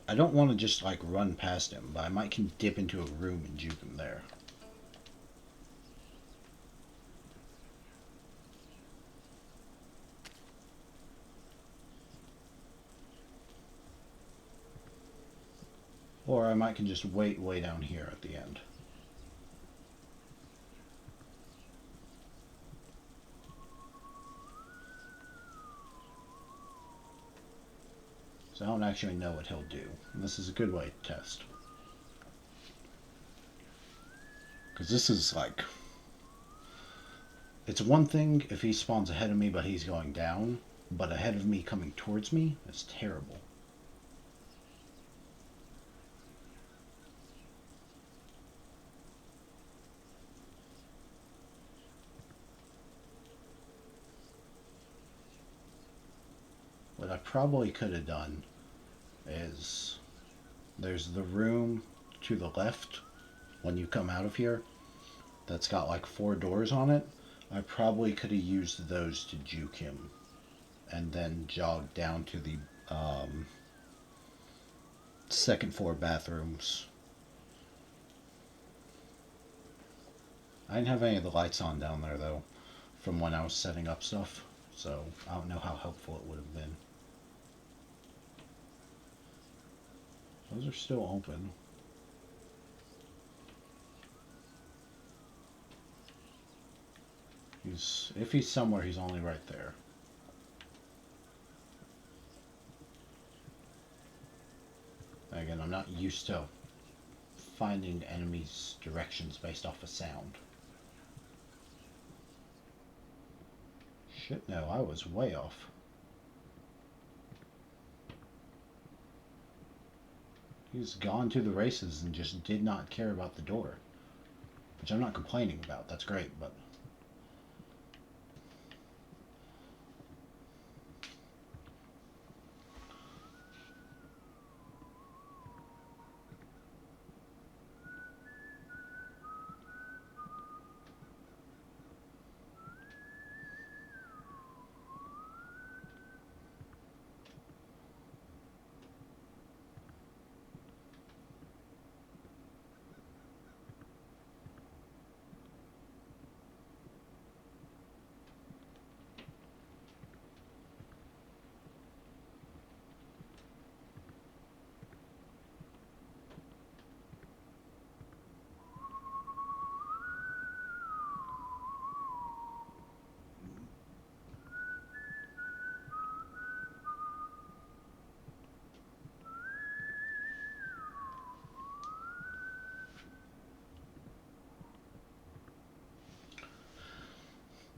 I don't want to just like run past him, but I might can dip into a room and juke him there. Or I might can just wait way down here at the end. So I don't actually know what he'll do. And this is a good way to test. Because this is like... It's one thing if he spawns ahead of me but he's going down, but ahead of me coming towards me is terrible. What I probably could have done is there's the room to the left when you come out of here that's got like 4 doors on it. I probably could have used those to juke him and then jog down to the second floor bathrooms. I didn't have any of the lights on down there though from when I was setting up stuff, so I don't know how helpful it would have been. Those are still open. If he's somewhere, he's only right there. Again, I'm not used to finding enemies' directions based off of sound. Shit, no, I was way off. He's gone to the races and just did not care about the door. Which I'm not complaining about, that's great, but...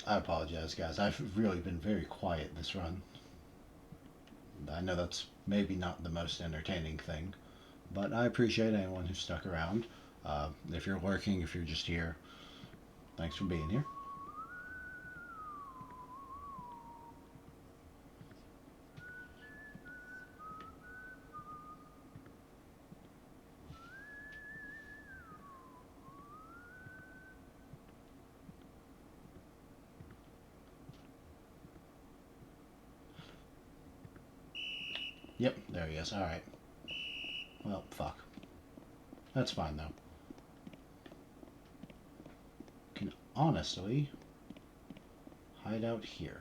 I apologize, guys. I've really been very quiet this run. I know that's maybe not the most entertaining thing, but I appreciate anyone who stuck around. If you're lurking, if you're just here, thanks for being here. Yep, there he is. Alright. Well, fuck. That's fine, though. Can honestly hide out here.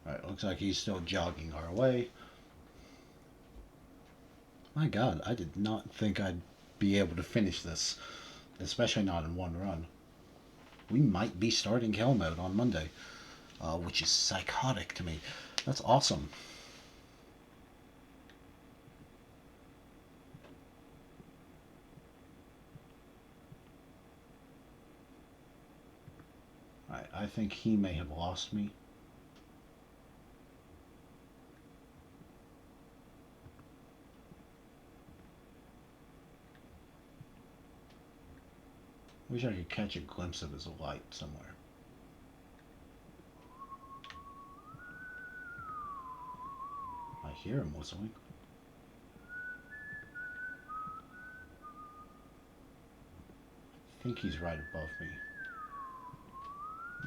Alright, looks like he's still jogging our way. My god, I did not think I'd be able to finish this, especially not in one run. We might be starting Hell Mode on Monday, which is psychotic to me. That's awesome. I think he may have lost me. Wish I could catch a glimpse of his light somewhere. I hear him whistling. I think he's right above me.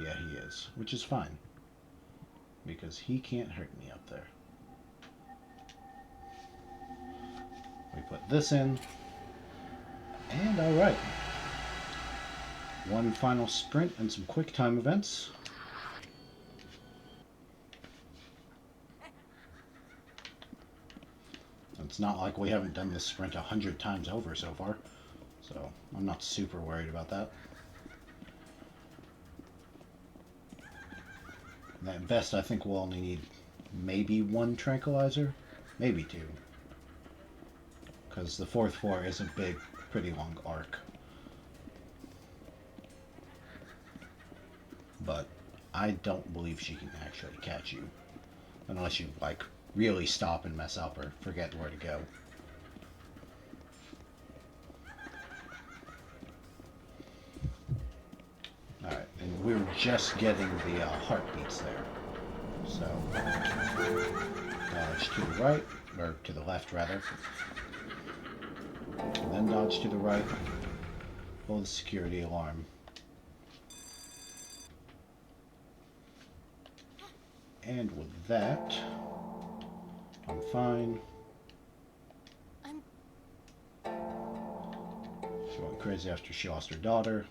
Yeah, he is, which is fine, because he can't hurt me up there. We put this in, and alright. One final sprint and some quick time events. It's not like we haven't done this sprint 100 times over so far, so I'm not super worried about that. And at best, I think we'll only need maybe one tranquilizer, maybe two, because the fourth floor is a big, pretty long arc. But I don't believe she can actually catch you, unless you, like, really stop and mess up or forget where to go. Alright, and we're just getting the heartbeats there. So, dodge to the right, or to the left rather. And then dodge to the right, pull the security alarm. And with that, I'm fine. She went crazy after she lost her daughter.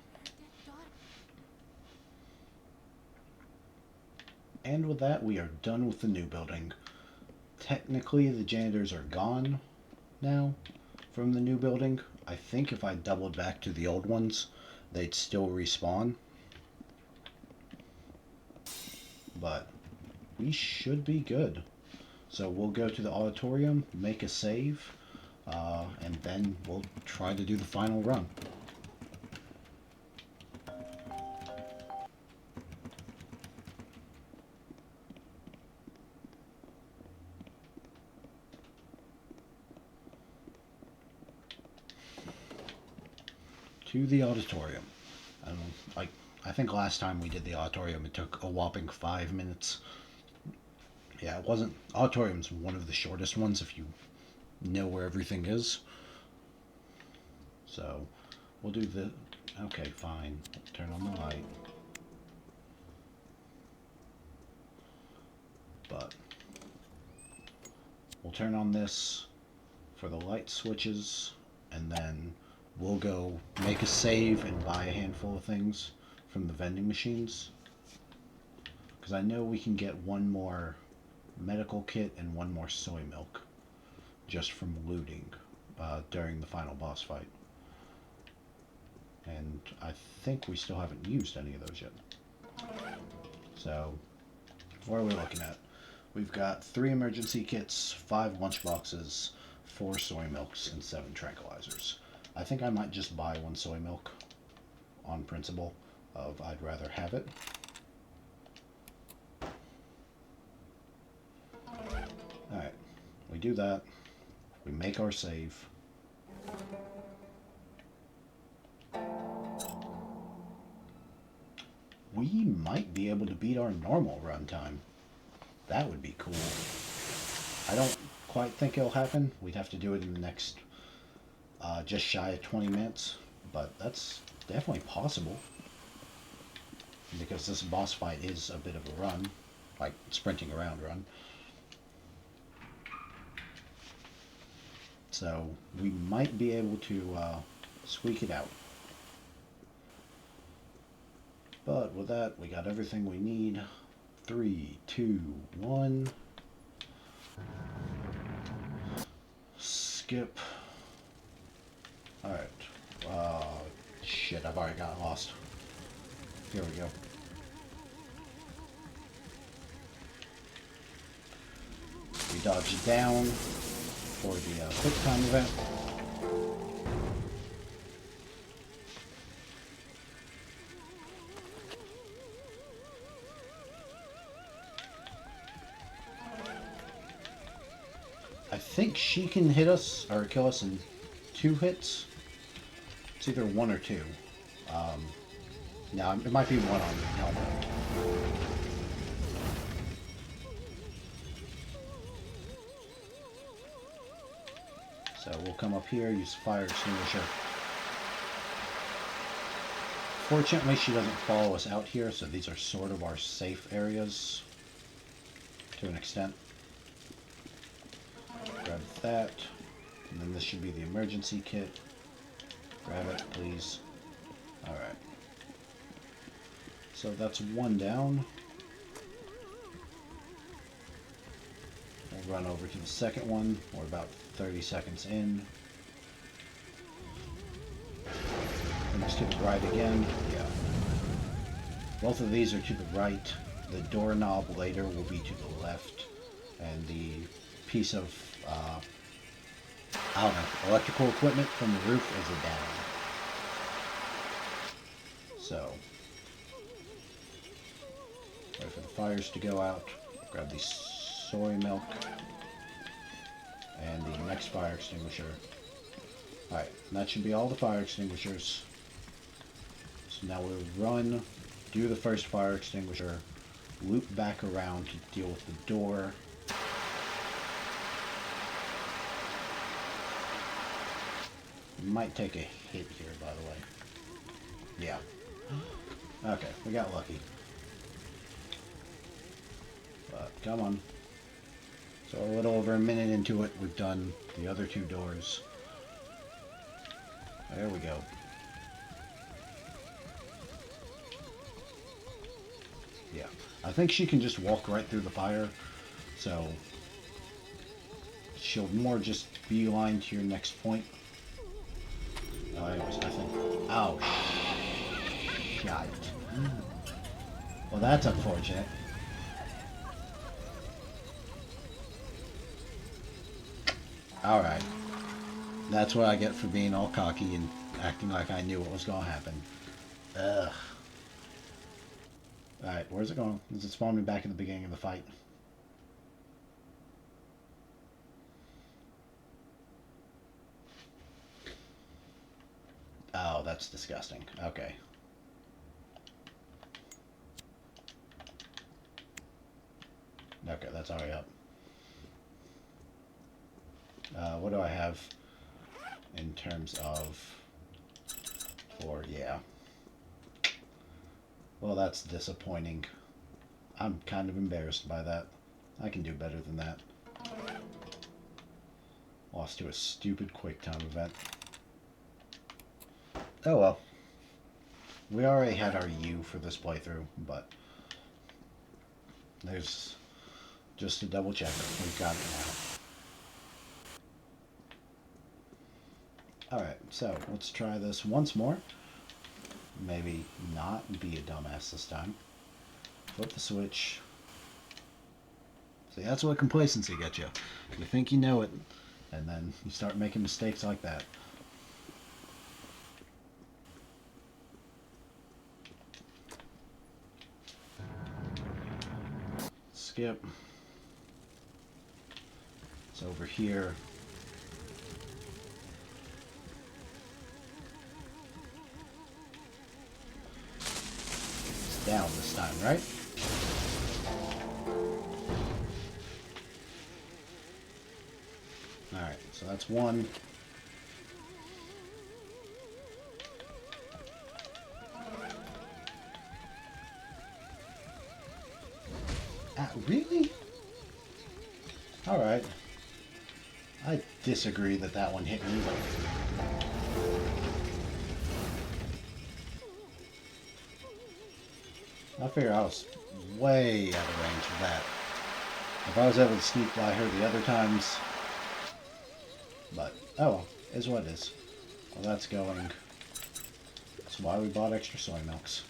And with that, we are done with the new building. Technically, the janitors are gone now from the new building. I think if I doubled back to the old ones, they'd still respawn. But we should be good. So we'll go to the auditorium, make a save, and then we'll try to do the final run. To the auditorium. I think last time we did the auditorium, it took a whopping 5 minutes. Yeah, it wasn't. Auditorium's one of the shortest ones if you know where everything is. So, we'll do the. Okay, fine. Turn on the light. But we'll turn on this for the light switches, and then we'll go make a save and buy a handful of things from the vending machines. Because I know we can get one more medical kit and one more soy milk just from looting during the final boss fight. And I think we still haven't used any of those yet. So, what are we looking at? We've got 3 emergency kits, 5 lunch boxes, 4 soy milks, and 7 tranquilizers. I think I might just buy 1 soy milk on principle of I'd rather have it. Alright, we do that. We make our save. We might be able to beat our normal runtime. That would be cool. I don't quite think it'll happen. We'd have to do it in the next just shy of 20 minutes, but that's definitely possible. Because this boss fight is a bit of a run, like sprinting around run. So we might be able to squeak it out. But with that, we got everything we need. 3, 2, 1. Skip. Alright. Shit, I've already gotten lost. Here we go. We dodge down for the quick time event. I think she can hit us or kill us in 2 hits. It's either 1 or 2. No, it might be 1 on the helmet. So we'll come up here, use fire extinguisher. Fortunately, she doesn't follow us out here, so these are sort of our safe areas to an extent. Grab that, and then this should be the emergency kit. Grab it, please. Alright. So that's 1 down. We'll run over to the second one. We're about 30 seconds in. And just to the right again. Yeah. Both of these are to the right. The doorknob later will be to the left. And the piece of, I don't know, electrical equipment from the roof is a down. So, wait for the fires to go out. Grab the soy milk. And the next fire extinguisher. Alright, that should be all the fire extinguishers. So now we'll run, do the first fire extinguisher, loop back around to deal with the door. Might take a hit here, by the way. Yeah. Okay, we got lucky. But, come on. So a little over a minute into it, we've done the other 2 doors. There we go. Yeah. I think she can just walk right through the fire, so she'll more just beeline to your next point. Anyways, I think... Oh, shite. Well, that's unfortunate. Alright. That's what I get for being all cocky and acting like I knew what was going to happen. Ugh. Alright, where's it going? Does it spawn me back at the beginning of the fight? Oh, that's disgusting. Okay. Okay, that's already up. What do I have in terms of... yeah. Well, that's disappointing. I'm kind of embarrassed by that. I can do better than that. Lost to a stupid quick time event. Oh well. We already had our U for this playthrough, but there's just to double check. We've got it now. Alright, so let's try this once more. Maybe not be a dumbass this time. Flip the switch. See, that's what complacency gets you. You think you know it, and then you start making mistakes like that. Skip. It's over here. It's down this time, right? Alright, so that's one. Really? Alright. I disagree that that one hit me, but... I figure I was way out of range for that. If I was able to sneak by her the other times... But, oh well, is what it is. Well, that's going... That's why we bought extra soy milks.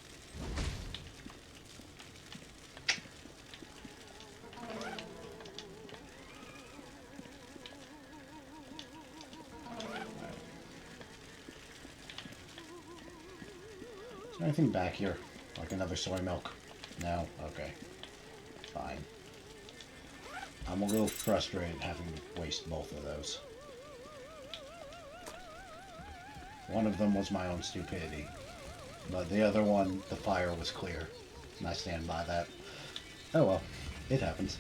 Is there anything back here? Like another soy milk? No? Okay. Fine. I'm a little frustrated having to waste both of those. One of them was my own stupidity. But the other one, the fire was clear. And I stand by that. Oh well. It happens.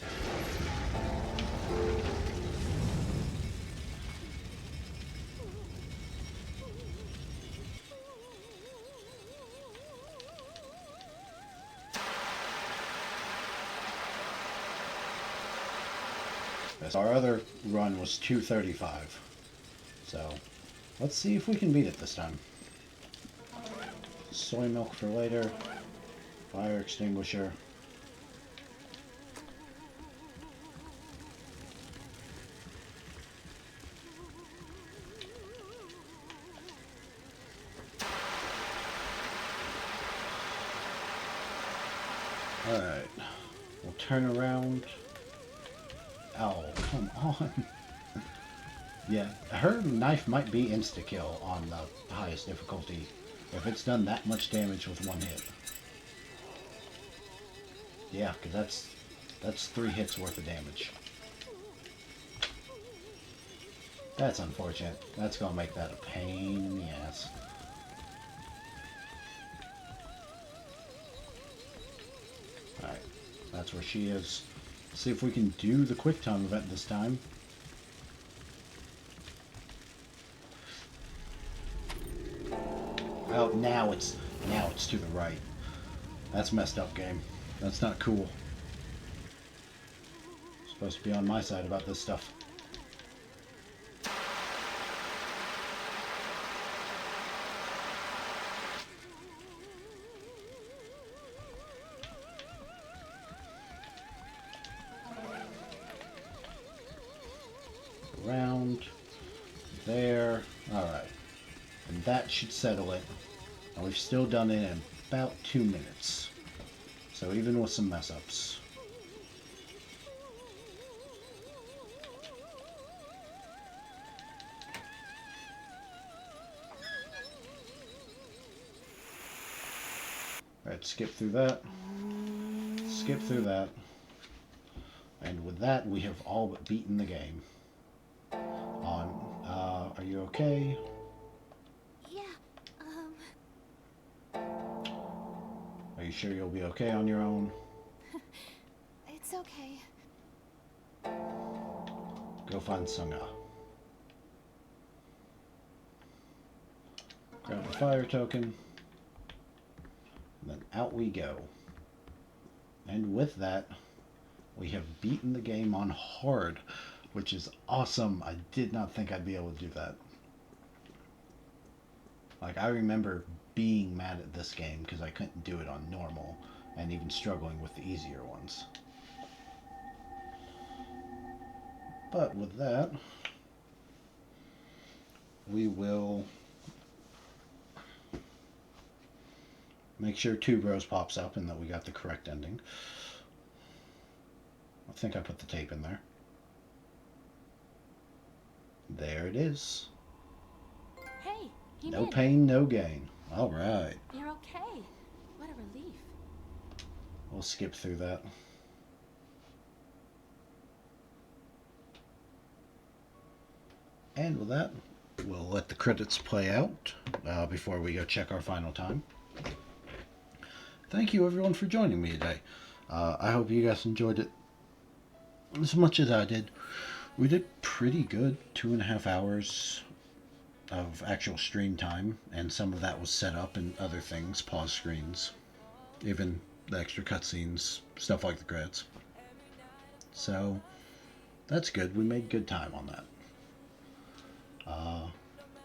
Our other run was 235. So, let's see if we can beat it this time. Soy milk for later. Fire extinguisher. Alright. We'll turn around. Oh, come on. Yeah, her knife might be insta-kill on the highest difficulty if it's done that much damage with one hit. Yeah, because that's 3 hits worth of damage. That's unfortunate. That's going to make that a pain in the ass. Alright, that's where she is. See if we can do the quick time event this time. Oh, now it's to the right. That's messed up, game. That's not cool. Supposed to be on my side about this stuff. Around there. Alright. And that should settle it. And we've still done it in about 2 minutes. So even with some mess ups. Alright, skip through that. Skip through that. And with that, we have all but beaten the game. Are you okay? Yeah, Are you sure you'll be okay on your own? it's okay. Go find Sunga. Grab the fire token. And then out we go. And with that, we have beaten the game on hard, which is awesome. I did not think I'd be able to do that. Like, I remember being mad at this game because I couldn't do it on normal, and even struggling with the easier ones. But with that, we will Make sure Tuberose pops up and that we got the correct ending. I think I put the tape in there. There it is. Hey, he No made it. pain, no gain. All right. You're okay. What a relief. We'll skip through that. And with that, we'll let the credits play out before we go check our final time. Thank you everyone for joining me today. I hope you guys enjoyed it as much as I did. We did pretty good, 2.5 hours of actual stream time, and some of that was set up and other things, pause screens, even the extra cutscenes, stuff like the credits. So that's good. We made good time on that.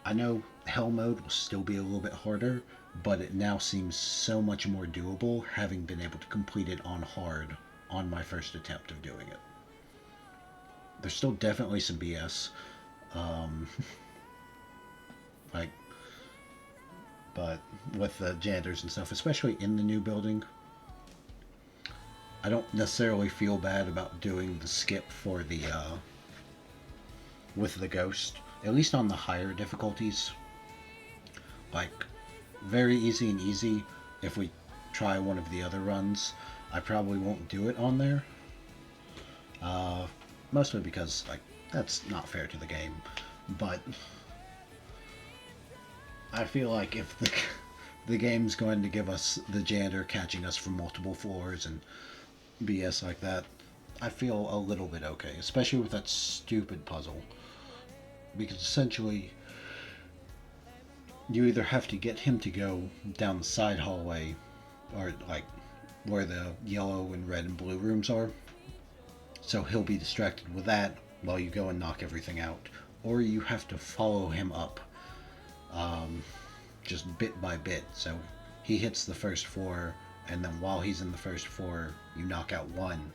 I know Hell mode will still be a little bit harder, but it now seems so much more doable, having been able to complete it on hard on my first attempt of doing it. There's still definitely some BS, like, but with the janitors and stuff, especially in the new building, I don't necessarily feel bad about doing the skip for the with the ghost, at least on the higher difficulties. Like, very easy and easy. If we try one of the other runs, I probably won't do it on there. Mostly because, like, that's not fair to the game. But I feel like if the game's going to give us the janitor catching us from multiple floors and BS like that, I feel a little bit okay, especially with that stupid puzzle. Because essentially, you either have to get him to go down the side hallway, or like where the yellow and red and blue rooms are, so he'll be distracted with that while you go and knock everything out, or you have to follow him up, just bit by bit. So he hits the first floor, and then while he's in the first floor, you knock out one,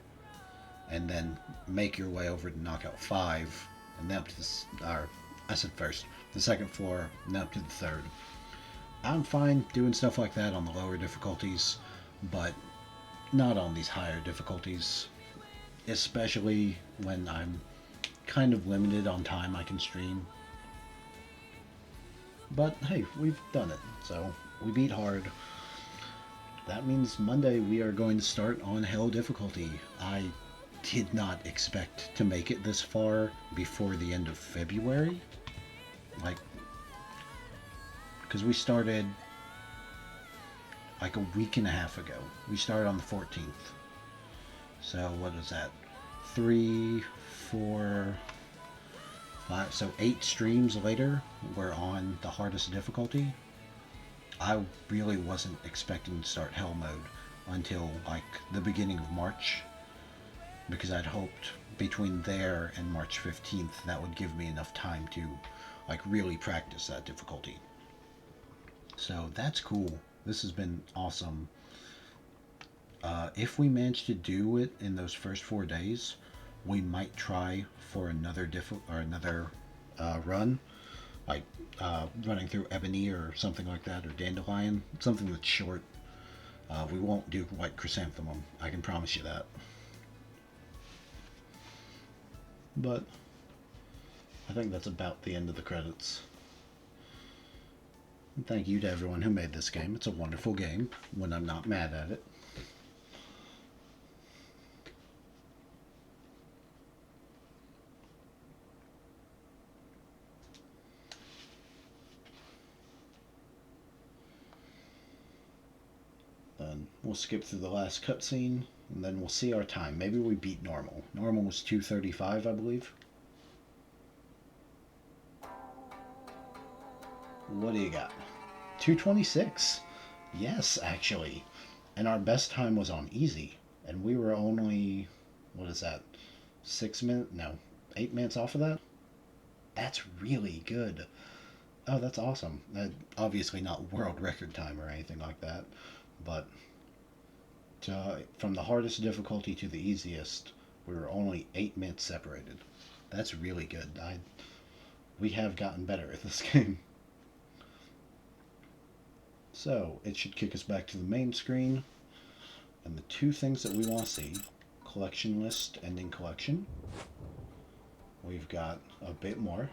and then make your way over to knock out 5, and then up to this, or I said first, the second floor, and then up to the third. I'm fine doing stuff like that on the lower difficulties, but not on these higher difficulties, especially when I'm kind of limited on time I can stream. But hey, we've done it, so we beat hard. That means Monday we are going to start on Hell difficulty. I did not expect to make it this far before the end of February. Like, because we started like a week and a half ago. We started on the 14th. So what is that? 3, 4, 5. So 8 streams later, we're on the hardest difficulty. I really wasn't expecting to start Hell mode until like the beginning of March, because I'd hoped between there and March 15th that would give me enough time to like really practice that difficulty. So that's cool. This has been awesome. If we manage to do it in those first 4 days, we might try for another run, like running through Ebony or something like that, or Dandelion, something that's short. We won't do like Chrysanthemum, I can promise you that. But I think that's about the end of the credits. And thank you to everyone who made this game. It's a wonderful game when I'm not mad at it. Then we'll skip through the last cutscene, and then we'll see our time. Maybe we beat normal. Normal was 2:35, I believe. What do you got? 2:26. Yes, actually. And our best time was on easy. And we were only, what is that? 6 minutes? No, 8 minutes off of that? That's really good. Oh, that's awesome. Obviously not world record time or anything like that. But from the hardest difficulty to the easiest, we were only 8 minutes separated. That's really good. We have gotten better at this game. So it should kick us back to the main screen. And the two things that we want to see, collection list, ending collection. We've got a bit more.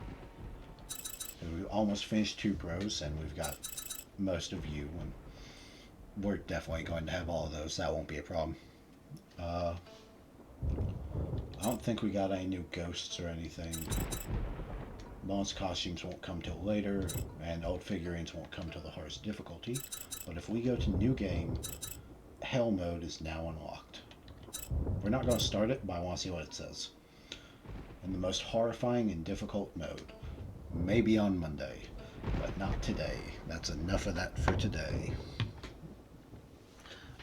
We almost finished Tuberose, and we've got most of you. And we're definitely going to have all of those. That won't be a problem. I don't think we got any new ghosts or anything. Bonus costumes won't come till later, and old figurines won't come till the hardest difficulty. But if we go to new game, Hell mode is now unlocked. We're not going to start it, but I want to see what it says. In the most horrifying and difficult mode. Maybe on Monday, but not today. That's enough of that for today.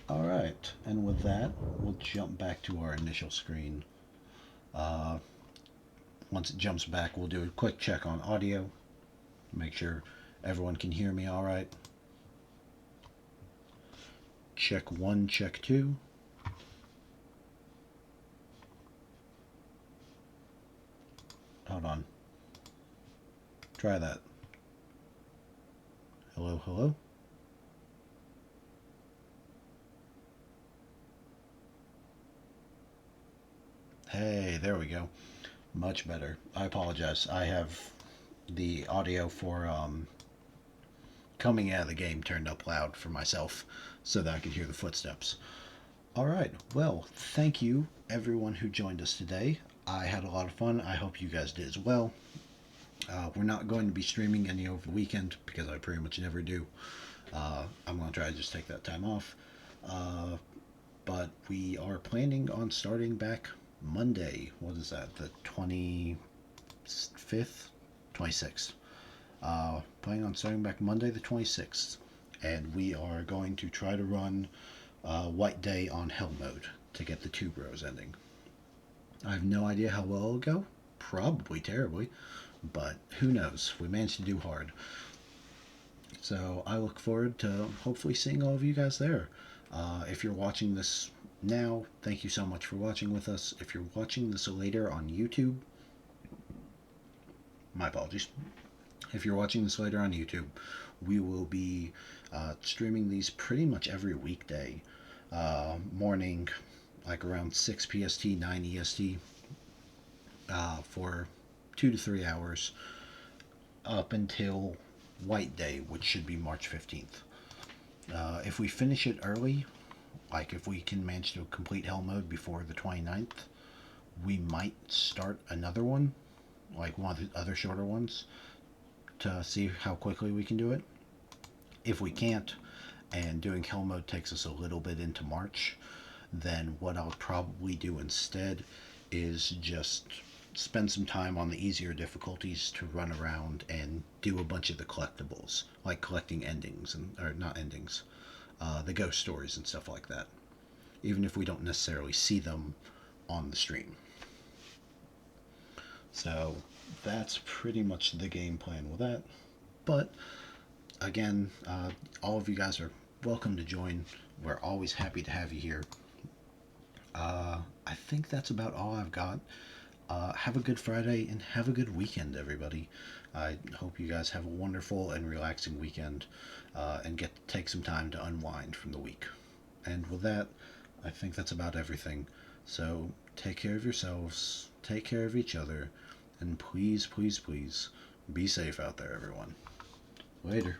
Alright, and with that, we'll jump back to our initial screen. Once it jumps back, we'll do a quick check on audio. Make sure everyone can hear me alright. Check 1, check 2. Hold on. Try that. Hello, hello? Hey, there we go. Much better. I apologize. I have the audio for coming out of the game turned up loud for myself so that I could hear the footsteps. Alright, well, thank you everyone who joined us today. I had a lot of fun. I hope you guys did as well. We're not going to be streaming any over the weekend because I pretty much never do. I'm going to try to just take that time off. But we are planning on starting back Monday. What is that? The 25th? 26th. Planning on starting back Monday the 26th. And we are going to try to run White Day on Hell mode to get the Tuberose ending. I have no idea how well it'll go. Probably terribly. But who knows? We managed to do hard. So I look forward to hopefully seeing all of you guys there. If you're watching this now, thank you so much for watching with us. If you're watching this later on YouTube, my apologies. If you're watching this later on YouTube, we will be streaming these pretty much every weekday morning, like around 6 PST, 9 EST, for 2 to 3 hours up until White Day, which should be March 15th. If we finish it early, like if we can manage to complete Hell mode before the 29th, we might start another one, like one of the other shorter ones, to see how quickly we can do it. If we can't, and doing Hell mode takes us a little bit into March, then what I'll probably do instead is just spend some time on the easier difficulties to run around and do a bunch of the collectibles, like collecting endings, or not endings, the ghost stories and stuff like that, even if we don't necessarily see them on the stream. So that's pretty much the game plan with that. But again, all of you guys are welcome to join. We're always happy to have you here. I think that's about all I've got. Have a good Friday and have a good weekend, everybody. I hope you guys have a wonderful and relaxing weekend and get to take some time to unwind from the week. And with that, I think that's about everything. So take care of yourselves, take care of each other, and please, please, please be safe out there, everyone. Later.